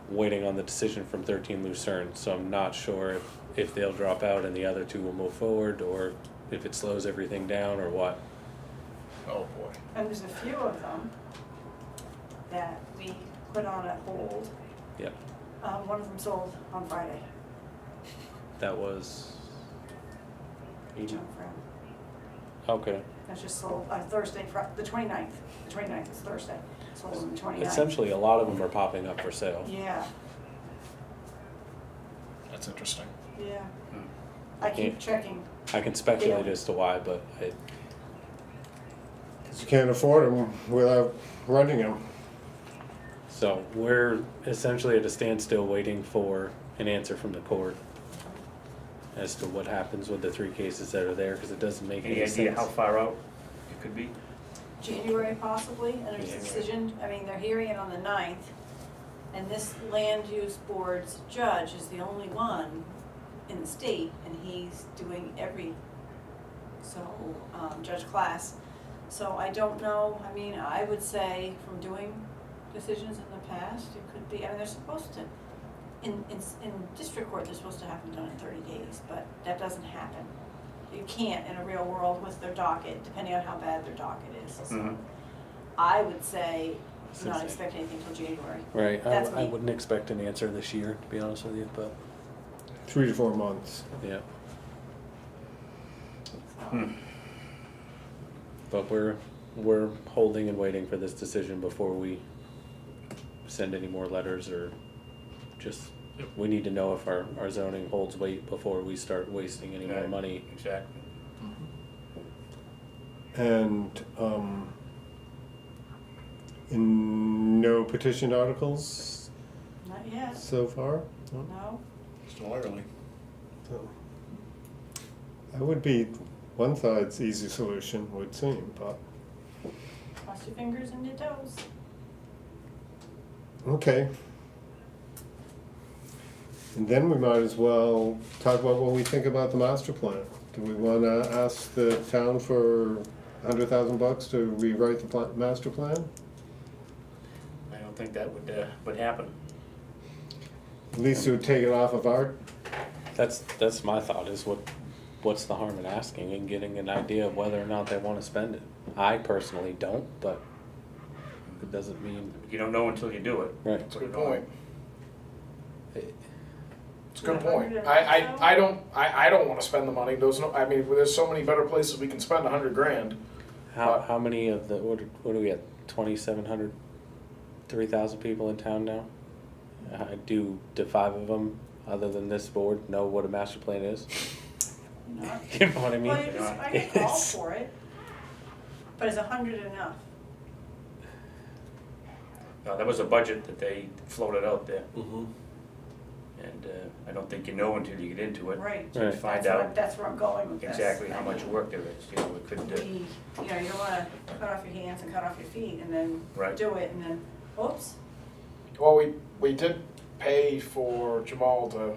waiting on the decision from 13 Lucerne. So I'm not sure if they'll drop out and the other two will move forward, or if it slows everything down or what. Oh, boy. And there's a few of them that we put on a hold. Yep. One of them sold on Friday. That was. Junk friend. Okay. That's just sold Thursday, the 29th. The 29th is Thursday. Sold on the 29th. Essentially, a lot of them are popping up for sale. Yeah, That's interesting. yeah. Hmm. I keep checking. I can speculate Yeah. as to why, but you can't afford them without running them. so we're essentially at a standstill waiting for an answer from the court as to what happens with the three cases that are there, because it doesn't make Any any idea sense. how far out it could be? January possibly, and there's a January. decision, I mean, they're hearing it on the 9th. And this land use board's judge is the only one in the state, and he's doing Judge Class. So I don't know, I mean, I would say from doing decisions in the past, it could be, I mean, they're supposed to, in district court, they're supposed to have them done in 30 days, but that doesn't happen. You can't in a real world with their docket, depending on how bad their docket is. So Mhm. I would say Since not they- expect anything till January. Right, That's I me. wouldn't expect an answer this year, to be honest with you, but, 3 to 4 months. yeah. Hmm. But we're holding and waiting for this decision before we send any more letters, or just, we need to know if our zoning holds weight before we start wasting any more Right. money. Exactly. And no petition articles Not yet, so far? No? no. Still early. So, that would be one side's easy solution, would seem, but, Cross your fingers and your toes. okay. And then we might as well talk about what we think about the master plan. Do we wanna ask the town for $100,000 to rewrite the master plan? I don't think that would happen. At least it would take it off of our, That's my thought, is what's the harm in asking and getting an idea of whether or not they wanna spend it? I personally don't, but it doesn't mean, You don't know until you do it. right. That's a good point. It- It's a good point. 100 I don't wanna spend the money. There's no, I mean, there's so many better places we can spend $100,000. How many of the, what do we got, 2,700, 3,000 people in town now? Do 5 of them, other than this board, know what a master plan is? Not- You know what I mean? Well, you just, I get called for it, but is 100 enough? That was a budget that they floated out there, Mm-hmm. and I don't think you know until you get into it. Right. Right. Find That's what out that's where I'm going with this. exactly how much work there is, you know, it could, We, you know, you don't wanna cut off your hands and cut off your feet and then Right. do it and then, oops. Well, we did pay for Jamal to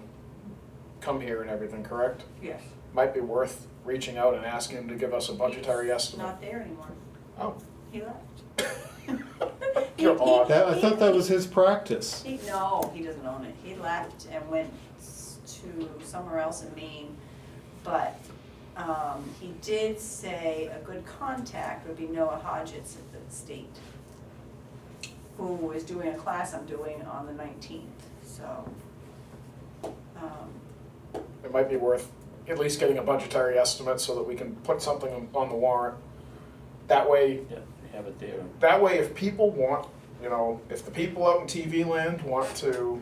come here and everything, correct? Yes. Might be worth reaching out and asking him to give us a budgetary He's estimate. not there anymore. Oh, He left. You're odd. I thought that was his practice. No, he doesn't own it. He left and went to somewhere else in Maine. But he did say a good contact would be Noah Hodgetts at the state, who is doing a class I'm doing on the 19th, so. It might be worth at least getting a budgetary estimate so that we can put something on the warrant. That way, Yeah, have it there. if people want, you know, if the people out in TV land want to,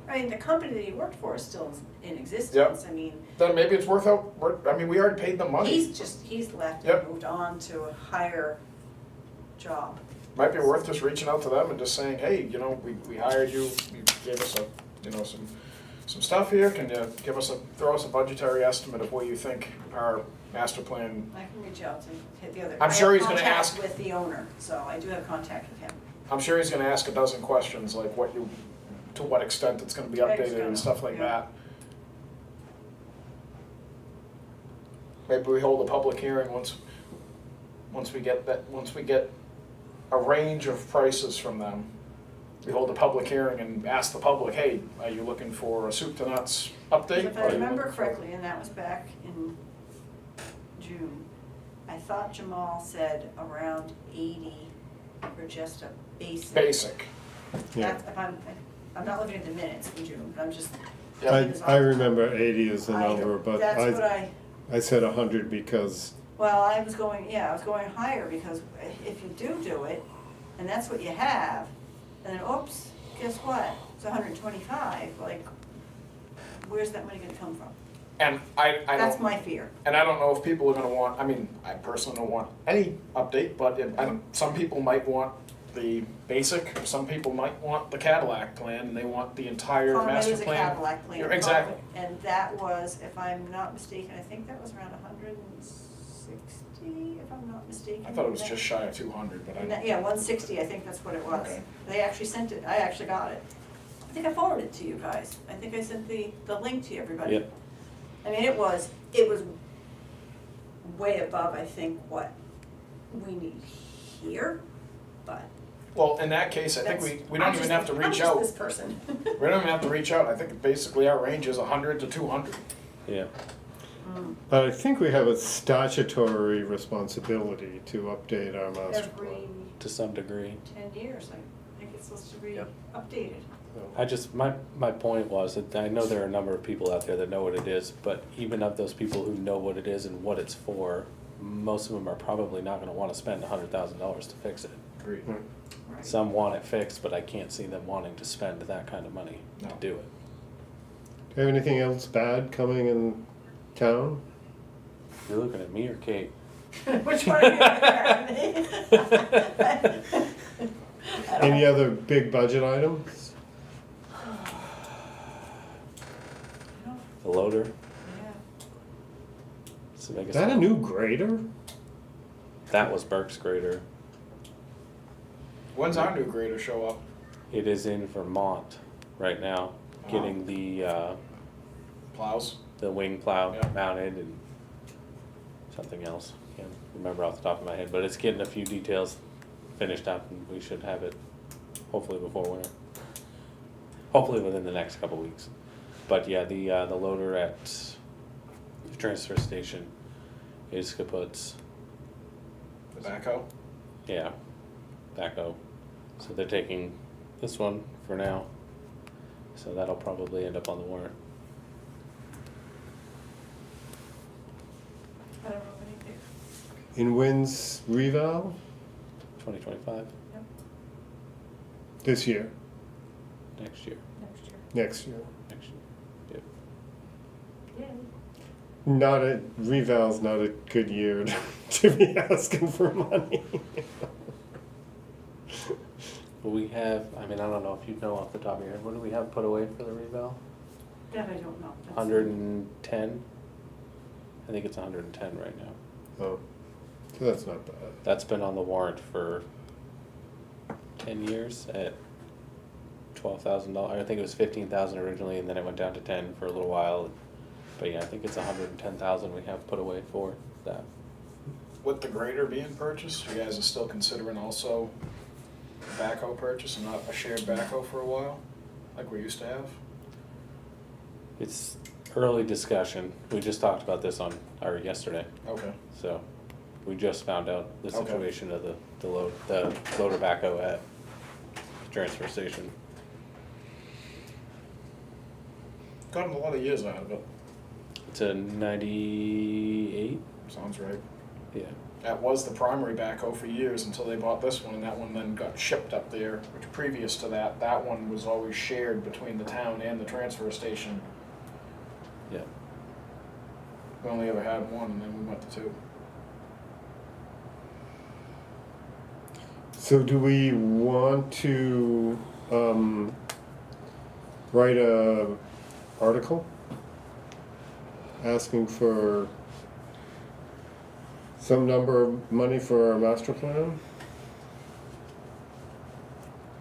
I mean, the company that he worked for is still in existence. I mean, then maybe it's worth I mean, we already paid them money. he's left Yep. and moved on to a higher job. Might be worth just reaching out to them and just saying, hey, you know, we hired you, you gave us a, you know, some stuff here, can you throw us a budgetary estimate of what you think our master plan, I can reach out to the other. I'm sure I have he's gonna contact ask- with the owner, so I do have contact with him. I'm sure he's gonna ask a dozen questions, like to what extent it's gonna be updated and stuff like Yeah. that. Maybe we hold a public hearing once we get a range of prices from them. We hold a public hearing and ask the public, hey, are you looking for a soup to nuts update? If Or I are you remember looking for-" correctly, and that was back in June, I thought Jamal said around 80 for just a basic. Basic. Yeah. That's, if I'm not looking at the minutes from June, but I'm just. I remember 80 as the I- number, but That's what I said 100 because, well, I was going higher, because if you do it, and that's what you have, and then oops, guess what? It's 125, like, where's that money gonna come from? And I That's don't, my fear. and I don't know if people are gonna want, I mean, I personally don't want any update, but some people might want the basic, some people might want the Cadillac plan, and they want the entire master There's a plan. Cadillac plan. Exactly. And that was, if I'm not mistaken, I think that was around 160, if I'm not mistaken. I thought it was just shy of 200, but Yeah, 160, I think that's what it was. Okay. They actually sent it, I actually got it. I think I forwarded it to you guys. I think I sent the link to everybody. Yep. I mean, it was way above, I think, what we need here, but. well, in that case, I think we don't even have to reach out. I'm just this person. We don't even have to reach out. I think basically our range is 100 to 200. Yeah. but I think we have a statutory responsibility to update our master Every plan. To some degree. 10 years, I think it's supposed to be Yep. updated. I just, my point was that I know there are a number of people out there that know what it is, but even of those people who know what it is and what it's for, most of them are probably not gonna wanna spend $100,000 to fix it. Agreed. Right. Some want it fixed, but I can't see them wanting to spend that kind of money to No. do it. Do you have anything else bad coming in town? You're looking at me or Kate? Which one are you looking at? Any other big budget items? The loader, Yeah. it's the biggest Is that a one. new grader? That was Burke's grader. When's our new grader show up? It is in Vermont right now, getting Plows? the wing plow Yeah. mounted and something else. Can't remember off the top of my head, but it's getting a few details finished up, and we should have it hopefully before winter. Hopefully within the next couple weeks. But yeah, the loader at the transfer station is kaput's. The backhoe? Yeah, backhoe. So they're taking this one for now. So that'll probably end up on the warrant. I don't know anything. In Wynn's reval 2025, this year, next year. Next year. next year. Next year. Yep. Yeah. Not a reval's not a good year to be asking for money. But we have, I mean, I don't know if you know off the top of your head, what do we have put away for the reval? That I don't know. That's- 110? I think it's 110 right now. Oh, so that's not bad. That's been on the warrant for 10 years at $12,000. I think it was 15,000 originally, and then it went down to 10 for a little while. But yeah, I think it's 110,000 we have put away for that. With the grader being purchased, you guys are still considering also backhoe purchase and not a shared backhoe for a while, like we used to have? It's early discussion. We just talked about this yesterday, Okay. so we just found out the Okay. situation of the loader backhoe at the transfer station. Gotten a lot of years out of it. It's a 98, Sounds right. yeah. That was the primary backhoe for years until they bought this one, and that one then got shipped up there, which previous to that, that one was always shared between the town and the transfer station. Yeah. We only ever had one, and then we went to two. So do we want to write a article asking for some number of money for our master plan?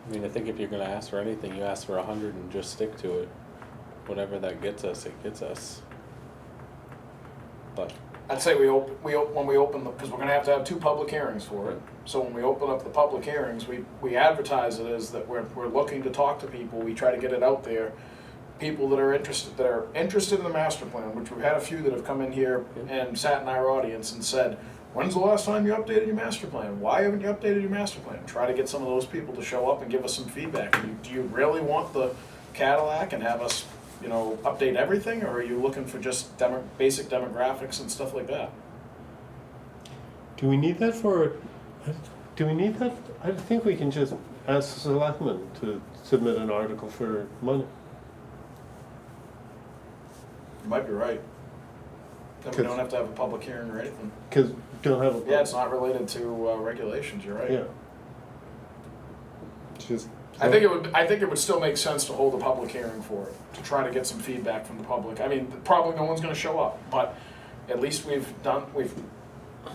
I mean, I think if you're gonna ask for anything, you ask for 100 and just stick to it. Whatever that gets us, it gets us. But, I'd say when we open because we're gonna have to have two public hearings for it. So when we open up the public hearings, we advertise it as that we're looking to talk to people, we try to get it out there. People that are interested in the master plan, which we've had a few that have come in here and sat in our audience and said, when's the last time you updated your master plan? Why haven't you updated your master plan? Try to get some of those people to show up and give us some feedback. Do you really want the Cadillac and have us, update everything, or are you looking for just basic demographics and stuff like that? Do we need that do we need that? I think we can just ask the selectmen to submit an article for money. You might be right. Then we don't have to have a public hearing or anything. Because don't have a. Yeah, it's not related to regulations, you're right. Yeah. It's just. I think it would still make sense to hold a public hearing for it, to try to get some feedback from the public. I mean, probably no one's gonna show up, but at least we've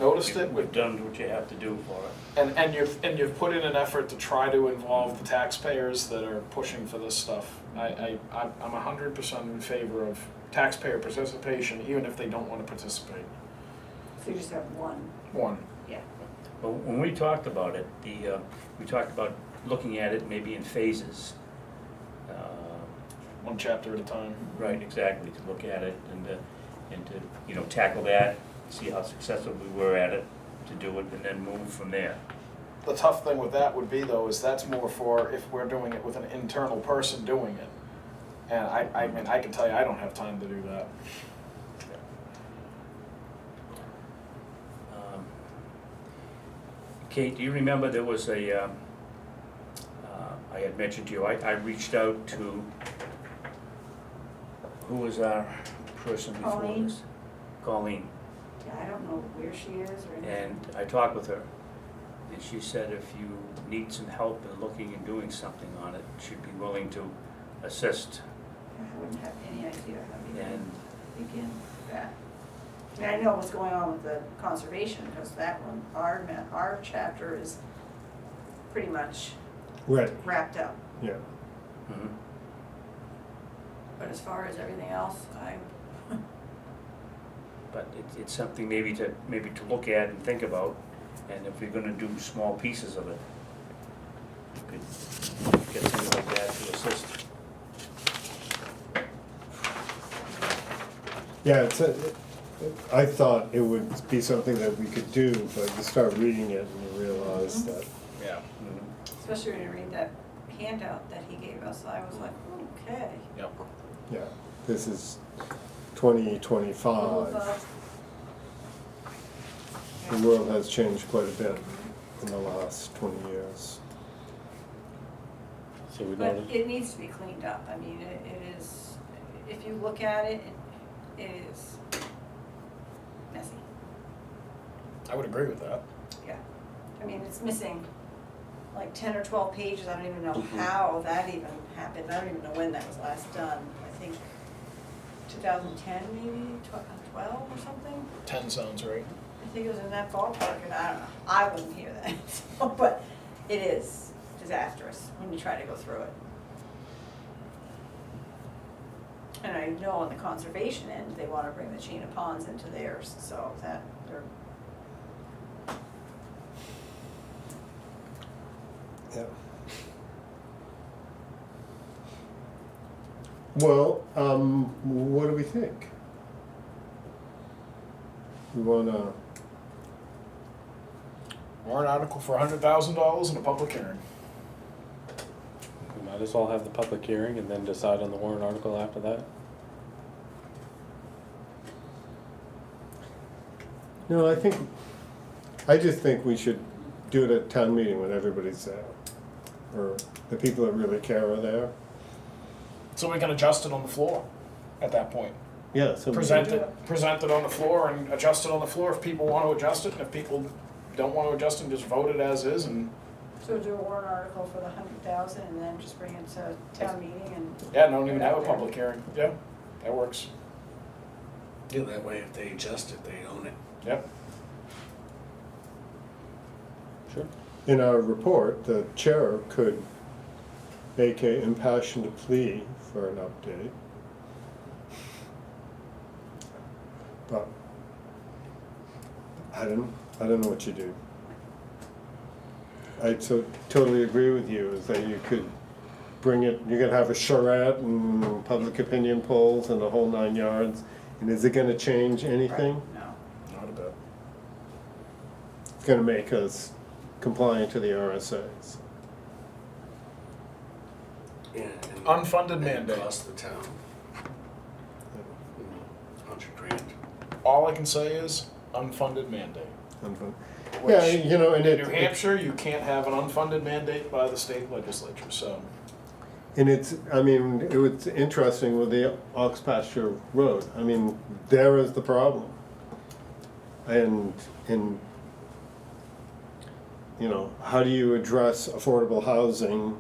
noticed it, We've done what you have to do for it. and you've put in an effort to try to involve the taxpayers that are pushing for this stuff. I'm 100% in favor of taxpayer participation, even if they don't wanna participate. So you just have one, One, yeah. But when we talked about it, we talked about looking at it maybe in phases. one chapter at a time. Right, exactly, to look at it and to, tackle that, see how successful we were at it, to do it, and then move from there. The tough thing with that would be though, is that's more for if we're doing it with an internal person doing it. And I mean, I can tell you, I don't have time to do that. Kate, do you remember there was I had mentioned to you, I reached out to, who was our person before Colleen. this? Colleen. Yeah, I don't know where she is or anything. And I talked with her, and she said if you need some help in looking and doing something on it, she'd be willing to assist. I wouldn't have any idea how to And begin with that. I mean, I know what's going on with the conservation, because that one, our chapter is pretty much Right, wrapped up. yeah. mhm. But as far as everything else, But it's something maybe to look at and think about, and if you're gonna do small pieces of it, you could get something like that to assist. Yeah, I thought it would be something that we could do, but you start reading it and you realize that, Yeah. Mhm. especially when you read that handout that he gave us, I was like, okay. Yep. yeah, this is 2025. The world has changed quite a bit in the last 20 years. so we But noted, it needs to be cleaned up. I mean, it is, if you look at it, it is messy. I would agree with that. Yeah. I mean, it's missing like 10 or 12 pages. I don't even know Mhm. how that even happened. I don't even know when that was last done. I think 2010 maybe, 12 or something. 10 sounds right. I think it was in that ballpark, and I don't know. I wouldn't hear that. So, but it is disastrous when you try to go through it. And I know on the conservation end, they want to bring the chain of ponds into theirs, so that they're. Yeah. Well, what do we think? We wanna, Warrant article for $100,000 in a public hearing. We might as well have the public hearing and then decide on the warrant article after that. no, I just think we should do it at town meeting when everybody's there. Or the people that really care are there. So we can adjust it on the floor at that point. Yeah, so. Present it on the floor and adjust it on the floor if people want to adjust it, and if people don't want to adjust it, just vote it as is, and, So do a warrant article for the 100,000 and then just bring it to town meeting and. yeah, don't even have a public hearing. Yeah, that works. Yeah, that way if they adjust it, they own it. Yep. Sure. In our report, the chair could make an impassioned plea for an update. But I don't know what you do. I totally agree with you, is that you could bring it, you're gonna have a charrette and public opinion polls and the whole 9 yards. And is it gonna change anything? No. Not a bit. It's gonna make us compliant to the RSA's. Yeah. and- Unfunded and it mandate. costs the town, $100,000. All I can say is unfunded mandate. Yeah, Which, you know, and in New Hampshire, you can't have an unfunded mandate by the state legislature, so. And it's, I mean, it was interesting with the Ox Pasture Road. I mean, there is the problem. And, you know, how do you address affordable housing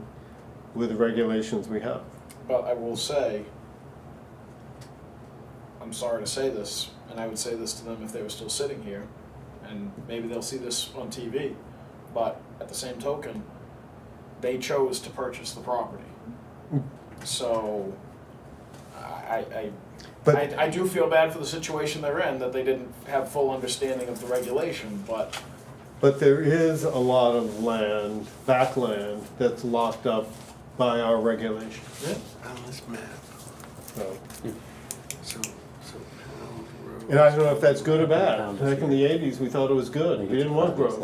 with the regulations we have? But I will say, I'm sorry to say this, and I would say this to them if they were still sitting here, and maybe they'll see this on TV, but at the same token, they chose to purchase the property. So, I do feel bad for the situation they're in, that they didn't have full understanding of the regulation, but But there is a lot of land, backland, that's locked up by our regulations. On this map, So, so Pound Road. and I don't know if that's good or bad. Back in the 80s, we thought it was good. We didn't want growth.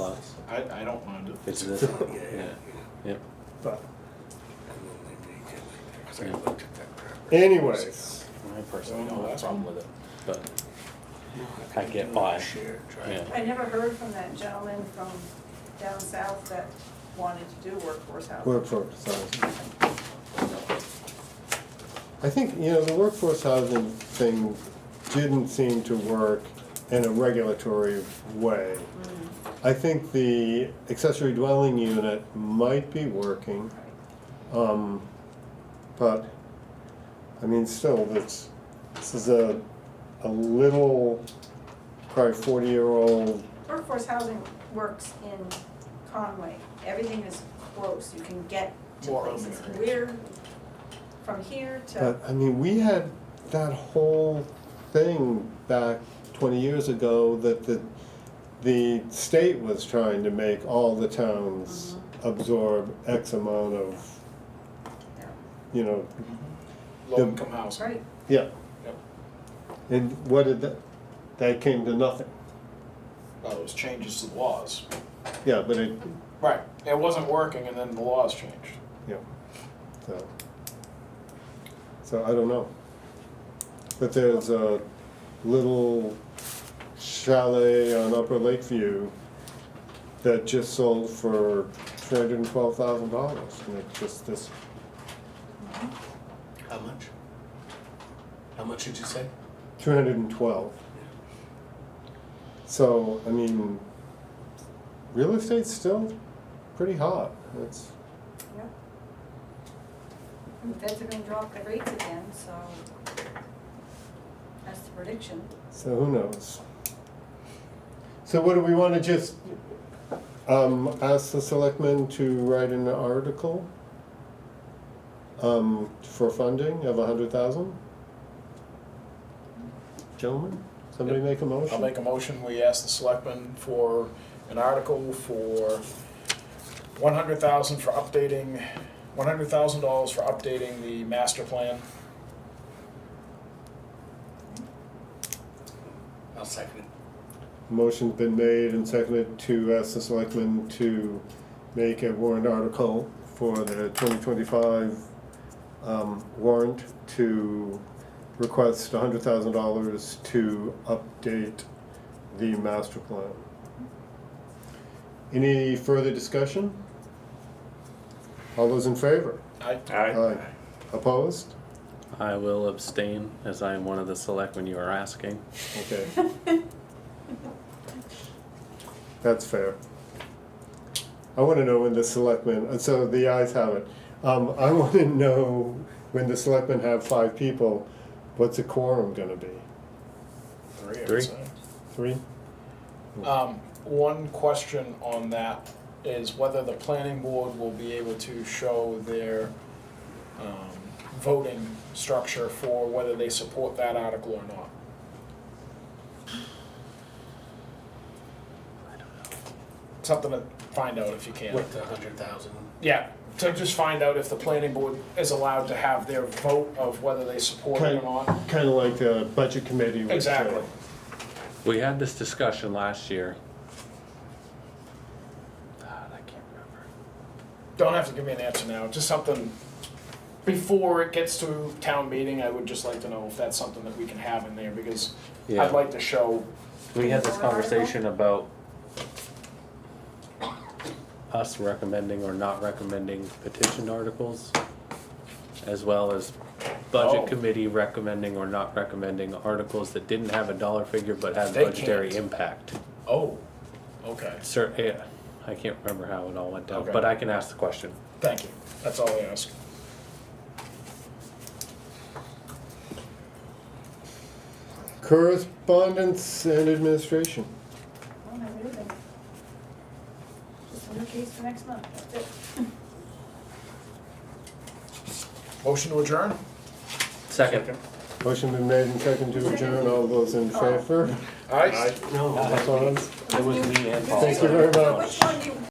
I don't mind it. It's this, Yeah, yeah, yep. But and then they make it like that, 'cause I looked at that property. anyways, I personally Well, don't have a that's problem one. with it, but No, I could get do a why. shared Yeah. driveway. I never heard from that gentleman from down south that wanted to do workforce housing. workforce housing. I think, you know, the workforce housing thing didn't seem to work in a regulatory way. I think the accessory dwelling unit might be working, but, I mean, still, this is a little, probably 40-year-old, Workforce housing works in Conway. Everything is close. You can get to More places. urban We're from here to, but, I mean, we had that whole thing back 20 years ago that the state was trying to make all the towns absorb X amount of, yeah, you know, Low-income housing. right. yeah. Yep. And what did that came to nothing. Well, it was changes to the laws. Yeah, but it, Right, it wasn't working and then the laws changed. yeah, so I don't know. But there's a little chalet on Upper Lakeview that just sold for $312,000, and it's just this, How much? How much did you say? 312. So, I mean, real estate's still pretty hot. It's, Yep. And the Feds are gonna drop the rates again, so that's the prediction. so who knows? So what do we wanna just, ask the selectmen to write an article? For funding of 100,000? Gentlemen, somebody make a motion? I'll make a motion, we ask the selectmen for an article for $100,000 for updating, $100,000 for updating the master plan. I'll second it. Motion's been made and seconded to ask the selectmen to make a warrant article for the 2025 warrant to request $100,000 to update the master plan. Any further discussion? All those in favor? I, Aye. Opposed? I will abstain as I am one of the selectmen you are asking. Okay. That's fair. I want to know when the selectmen, so the ayes have it. I want to know when the selectmen have 5 people, what's a quorum gonna be? 3, I would Three? say. 3? One question on that is whether the planning board will be able to show their voting structure for whether they support that article or not. Something to find out if you can. With the 100,000. Yeah, to just find out if the planning board is allowed to have their vote of whether they support it or not. Kind of like the budget committee would say. Exactly. We had this discussion last year. I can't remember. Don't have to give me an answer now, just something, before it gets to town meeting, I would just like to know if that's something that we can have in there, because Yeah. I'd like to show, We had this conversation about us recommending or not recommending petition articles, as well as budget Oh. committee recommending or not recommending articles that didn't have a dollar figure but had They budgetary can't. impact. oh, okay, Yeah, I can't remember how it all went down, Okay. but I can ask the question. thank you, that's all I ask. Correspondence and administration. I don't have anything. Just in the case for next month, that's it. Motion to adjourn? Second. Motion been made and seconded to adjourn. All those in favor? Aye. Opposed? It was me and Paul. Thank you very So much. which one do you